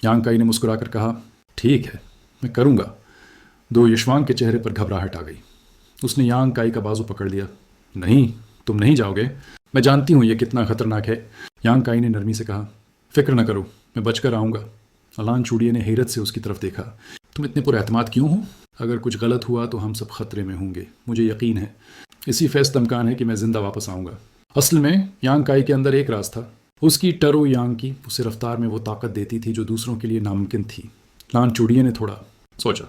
[SPEAKER 1] यांग काई ने मुस्कुराकर कहा, ठीक है, मैं करूँगा। दो यशवांग के चेहरे पर घबराहट आ गई। उसने यांग काई का बाजू पकड़ लिया। नहीं, तुम नहीं जाओगे। मैं जानती हूँ ये कितना खतरनाक है। यांग काई ने नरमी से कहा, फिक्र न करो, मैं बच कर आऊँगा। अलान चूड़िए ने हैरत से उसकी तरफ देखा। तुम इतने पुरएतमाद क्यों हो? अगर कुछ गलत हुआ तो हम सब खतरे में होंगे, मुझे यकीन है। इसी फैस तमकान है कि मैं जिंदा वापस आऊँगा। असल में यांग काई के अंदर एक राज था। उसकी टरो यांग की उसे रफ्तार में वो ताकत देती थी जो दूसरों के लिए नामुमकिन थी। लान चूड़िए ने थोड़ा सोचा,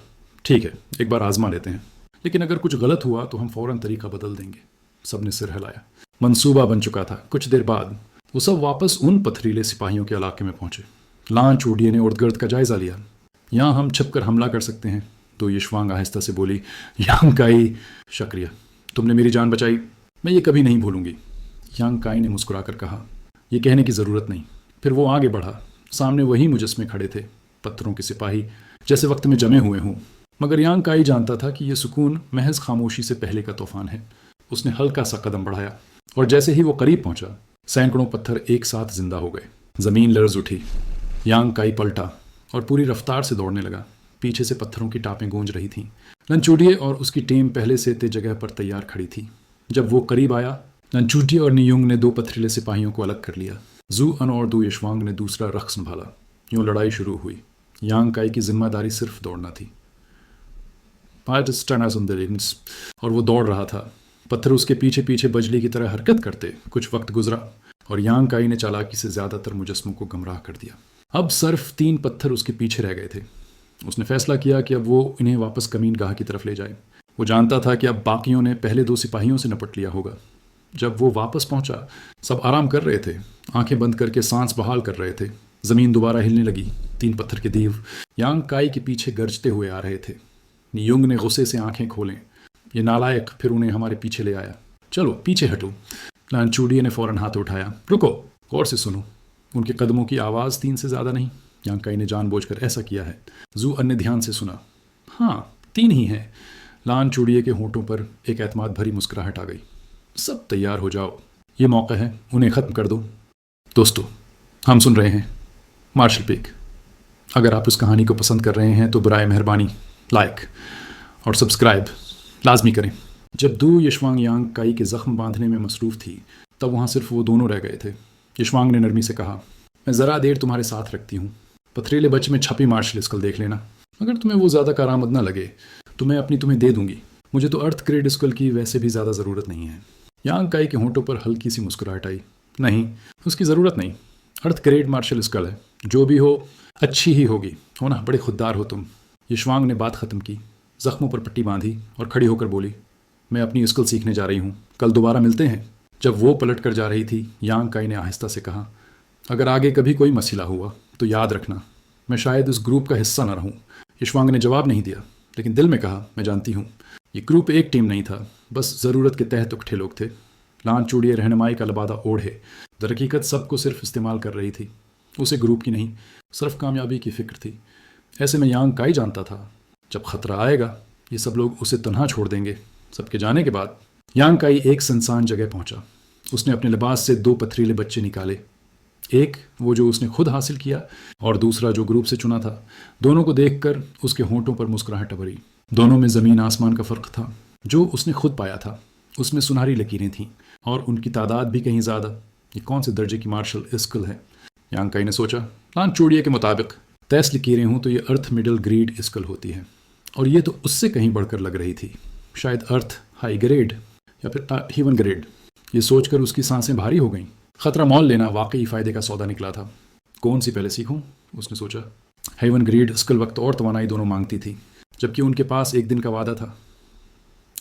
[SPEAKER 1] ठीक है, एक बार आजमा लेते हैं, लेकिन अगर कुछ गलत हुआ तो हम फ़ौरन तरीका बदल देंगे। सबने सिर हिलाया। मंसूबा बन चुका था। कुछ देर बाद वो सब वापस उन पथरीले सिपाहियों के इलाके में पहुंचे। लान चूड़िए ने उर्द-गिर्द का जायज़ा लिया। यहाँ हम छिपकर हमला कर सकते हैं। तो यशवांग आहिस्ता से बोली, यांग काई, शुक्रिया, तुमने मेरी जान बचाई। मैं ये कभी नहीं भूलूंगी। यांग काई ने मुस्कुराकर कहा, यह कहने की ज़रूरत नहीं। फिर वो आगे बढ़ा। सामने वही मुजस्मे खड़े थे, पत्थरों के सिपाही जैसे वक्त में जमे हुए हों। मगर यांग काई जानता था कि यह सुकून महज खामोशी से पहले का तूफान है। उसने हल्का सा कदम बढ़ाया और जैसे ही वो करीब पहुंचा, सैकड़ों पत्थर एक साथ जिंदा हो गए। ज़मीन लर्ज उठी। यांग काई पलटा और पूरी रफ्तार से दौड़ने लगा। पीछे से पत्थरों की टापें गूंज रही थीं। लंचूडिए और उसकी टीम पहले से तय जगह पर तैयार खड़ी थी। जब वो करीब आया, लंचूडिए और नियुंग ने दो पथरीले सिपाहियों को अलग कर लिया। जू अन और दू यशवांग ने दूसरा रख संभाला। यूं लड़ाई शुरू हुई। यांग काई की जिम्मेदारी सिर्फ दौड़ना थी। और वो दौड़ रहा था। पत्थर उसके पीछे पीछे बजली की तरह हरकत करते। कुछ वक्त गुजरा और यांग काई ने चालाकी से ज़्यादातर मुजस्मों को गुमराह कर दिया। अब सिर्फ 3 पत्थर उसके पीछे रह गए थे। उसने फैसला किया कि अब वो इन्हें वापस कमीन गाह की तरफ ले जाए। वो जानता था कि अब बाकियों ने पहले 2 सिपाहियों से निपट लिया होगा। जब वो वापस पहुंचा, सब आराम कर रहे थे, आंखें बंद करके सांस बहाल कर रहे थे। ज़मीन दोबारा हिलने लगी। 3 पत्थर के दीव यांग काई के पीछे गरजते हुए आ रहे थे। नियोंग ने गुस्से से आंखें खोलें। ये नालायक फिर उन्हें हमारे पीछे ले आया। चलो पीछे हटो। लानचूडिये ने फ़ौरन हाथ उठाया। रुको, गौर से सुनो। उनके कदमों की आवाज़ 3 से ज़्यादा नहीं। यांग काई ने जानबूझकर ऐसा किया है। जू अन्य ध्यान से सुना। हाँ, 3 ही हैं। लानचूडिये के होंठों पर एक एतमाद भरी मुस्कुराहट आ गई। सब तैयार हो जाओ, ये मौका है, उन्हें ख़त्म कर दो। दोस्तों, हम सुन रहे हैं मार्शल पीक। अगर आप इस कहानी को पसंद कर रहे हैं तो बराए मेहरबानी लाइक और सब्सक्राइब लाजमी करें। जब दू यशवांग यांग काई के ज़ख्म बांधने में मसरूफ़ थी, तब वहाँ सिर्फ वो दोनों रह गए थे। यशवांग ने नरमी से कहा, मैं ज़रा देर तुम्हारे साथ रखती हूँ। पथरीले बच में छपी मार्शल स्कल देख लेना। अगर तुम्हें वो ज़्यादा कारामद ना लगे तो मैं अपनी तुम्हें दे दूंगी। मुझे तो अर्थ ग्रेड स्कल की वैसे भी ज़्यादा ज़रूरत नहीं है। यांग काई के होंठों पर हल्की सी मुस्कुराहट आई। नहीं, उसकी ज़रूरत नहीं। अर्थ ग्रेड मार्शल स्कल है, जो भी हो अच्छी ही होगी। हो ना, बड़े खुददार हो तुम। यशवांग ने बात ख़त्म की, ज़ख्मों पर पट्टी बांधी और खड़ी होकर बोली, मैं अपनी स्कल सीखने जा रही हूँ। कल दोबारा मिलते हैं। जब वो पलट कर जा रही थी, यांग काई ने आहिस्ता से कहा, अगर आगे कभी कोई मसला हुआ तो याद रखना, मैं शायद इस ग्रुप का हिस्सा न रहूँ। यशवांग ने जवाब नहीं दिया, लेकिन दिल में कहा, मैं जानती हूँ ये ग्रुप एक टीम नहीं था, बस ज़रूरत के तहत उकठे लोग थे। लानचूडिये रहनुमाई का लबादा ओढ़े दरहकीकत सबको सिर्फ इस्तेमाल कर रही थी। उसे ग्रुप की नहीं, सिर्फ कामयाबी की फ़िक्र थी। ऐसे में यांग काई जानता था, जब ख़तरा आएगा ये सब लोग उसे तन्हा छोड़ देंगे। सबके जाने के बाद यांग काई एक सुनसान जगह पहुंचा। उसने अपने लिबास से 2 पथरीले बच्चे निकाले, एक वो जो उसने खुद हासिल किया और दूसरा जो ग्रुप से चुना था। दोनों को देखकर उसके होंठों पर मुस्कुराहट भरी। दोनों में ज़मीन आसमान का फ़र्क था। जो उसने खुद पाया था उसमें सुनहरी लकीरें थीं और उनकी तादाद भी कहीं ज़्यादा। ये कौन से दर्जे की मार्शल स्किल है? यांग काई ने सोचा। लानचूडिये के मुताबिक 23 लकीरें हों तो ये अर्थ मिडिल ग्रेड स्किल होती है, और ये तो उससे कहीं बढ़कर लग रही थी। शायद अर्थ हाई ग्रेड या फिर हेवन ग्रेड। ये सोचकर उसकी सांसें भारी हो गईं। ख़तरा मोल लेना वाकई फ़ायदे का सौदा निकला था। कौन सी पहले सीखूं? उसने सोचा। हेवन ग्रेड स्किल वक्त और तवानाई दोनों मांगती थी, जबकि उनके पास एक दिन का वादा था।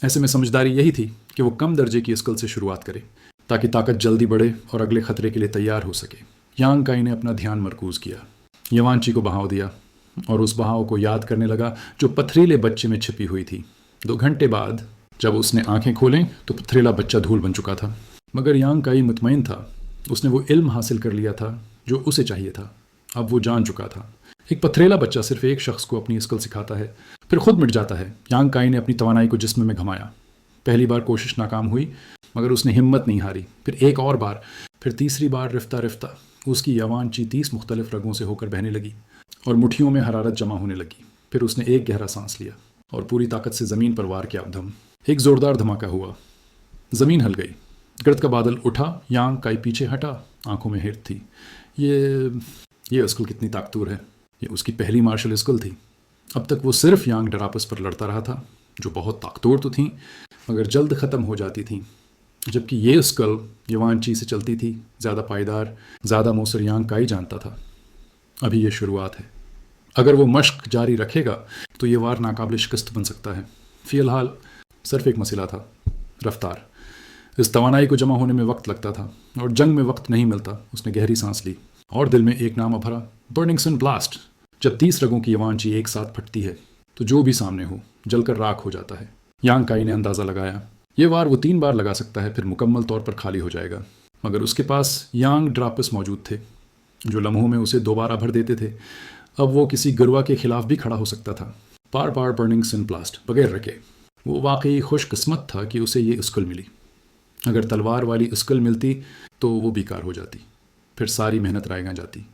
[SPEAKER 1] ऐसे में समझदारी यही थी कि वो कम दर्जे की स्किल से शुरुआत करे, ताकि ताकत जल्दी बढ़े और अगले ख़तरे के लिए तैयार हो सके। यांग काई ने अपना ध्यान मरकूज़ किया, यवांची को बहाव दिया और उस बहाव को याद करने लगा जो पथरीले बच्चे में छिपी हुई थी। 2 घंटे बाद जब उसने आंखें खोलें तो पथरीला बच्चा धूल बन चुका था। मगर यांग काई मुतमईन था, उसने वो इल्म हासिल कर लिया था जो उसे चाहिए था। अब वो जान चुका था, एक पथरीला बच्चा सिर्फ एक शख्स को अपनी स्किल सिखाता है, फिर खुद मिट जाता है। यांग काई ने अपनी तवानाई को जिस्म में घमाया। पहली बार कोशिश नाकाम हुई, मगर उसने हिम्मत नहीं हारी। फिर एक और बार, फिर तीसरी बार रिफ्ता रिफ्ता उसकी यवांची 30 मुख्तलिफ रगों से होकर बहने लगी और मुट्ठियों में हरारत जमा होने लगी। फिर उसने एक गहरा सांस लिया और पूरी ताकत से ज़मीन पर वार किया। अबधम एक ज़ोरदार धमाका हुआ, ज़मीन हल गई, गर्द का बादल उठा। यांग काई पीछे हटा, आंखों में हिरत थी। ये स्किल कितनी ताकतवर है। ये उसकी पहली मार्शल स्किल थी। अब तक वो सिर्फ यांग डरापस पर लड़ता रहा था, जो बहुत ताकतवर तो थी मगर जल्द ख़त्म हो जाती थी, जबकि ये स्किल यवांची से चलती थी, ज़्यादा पायदार, ज़्यादा मौसर। यांग काई जानता था अभी ये शुरुआत है। अगर वो मश्क जारी रखेगा तो ये वार नाकाबिल शिकस्त बन सकता है। फ़िलहाल सिर्फ एक मसला था, रफ्तार। इस तवानाई को जमा होने में वक्त लगता था और जंग में वक्त नहीं मिलता। उसने गहरी सांस ली और दिल में एक नाम भरा, बर्निंग सन ब्लास्ट। जब 30 रगों की यवांची एक साथ फटती है तो जो भी सामने हो जलकर राख हो जाता है। यांग काई ने अंदाज़ा लगाया, ये वार वो 3 बार लगा सकता है, फिर मुकम्मल तौर पर खाली हो जाएगा। मगर उसके पास यांग ड्रापस मौजूद थे, जो लम्हों में उसे दोबारा भर देते थे। अब वो किसी गुरवा के खिलाफ भी खड़ा हो सकता था। बार बार बर्निंग सन ब्लास्ट बगैर रखे। वो वाकई खुशकिस्मत था कि उसे ये स्किल मिली। अगर तलवार वाली स्किल मिलती तो वो बेकार हो जाती, फिर सारी मेहनत रायगा जाती।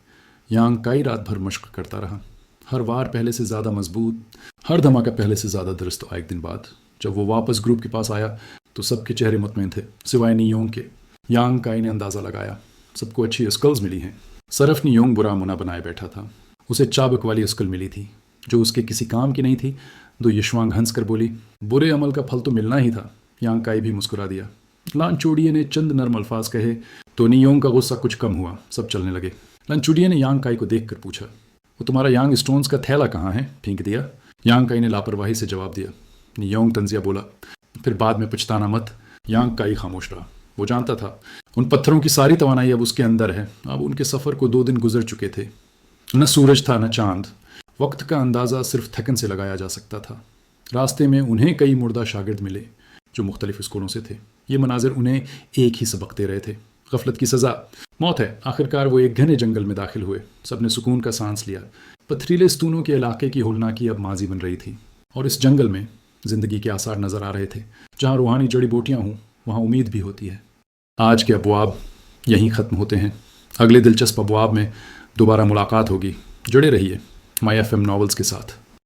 [SPEAKER 1] यांग काई रात भर मश्क करता रहा, हर वार पहले से ज़्यादा मजबूत, हर धमाका पहले से ज़्यादा दुरुस्त। एक दिन बाद जब वो वापस ग्रुप के पास आया तो सबके चेहरे मुतमईन थे, सिवाय नियोंग के। यांग काई ने अंदाज़ा लगाया, सबको अच्छी स्किल्स मिली हैं। सिर्फ नियोंग बुरा मुना बनाए बैठा था। उसे चाबुक वाली स्किल मिली थी जो उसके किसी काम की नहीं थी। दो यशवांग हंस कर बोली, बुरे अमल का फल तो मिलना ही था। यांग काई भी मुस्कुरा दिया। लानचूडिये ने चंद नर्म अल्फाज कहे तो नियोंग का गुस्सा कुछ कम हुआ। सब चलने लगे। लानचूडिये ने यांग काई को देख कर पूछा, वो तुम्हारा यांग स्टोन्स का थैला कहाँ है? फेंक दिया। यांग काई ने लापरवाही से जवाब दिया। नियोंग तंजिया बोला, फिर बाद में पछताना मत। यांग काई खामोश रहा। वो जानता था उन पत्थरों की सारी तवानाई अब उसके अंदर है। अब उनके सफ़र को 2 दिन गुजर चुके थे। न सूरज था न चांद। वक्त का अंदाज़ा सिर्फ थकन से लगाया जा सकता था। रास्ते में उन्हें कई मुर्दा शागिर्द मिले जो मुख्तलिफ स्कूलों से थे। ये मनाजिर उन्हें एक ही सबक दे रहे थे, गफलत की सज़ा मौत है। आखिरकार वो एक घने जंगल में दाखिल हुए। सबने सुकून का सांस लिया। पथरीले स्तूनों के इलाके की होलनाकी अब माजी बन रही थी और इस जंगल में ज़िंदगी के आसार नज़र आ रहे थे। जहाँ रूहानी जड़ी बूटियाँ हों वहाँ उम्मीद भी होती है। आज के अबवाब यहीं ख़त्म होते हैं। अगले दिलचस्प अबवाब में दोबारा मुलाकात होगी। जुड़े रहिए माई FM नॉवेल्स के साथ।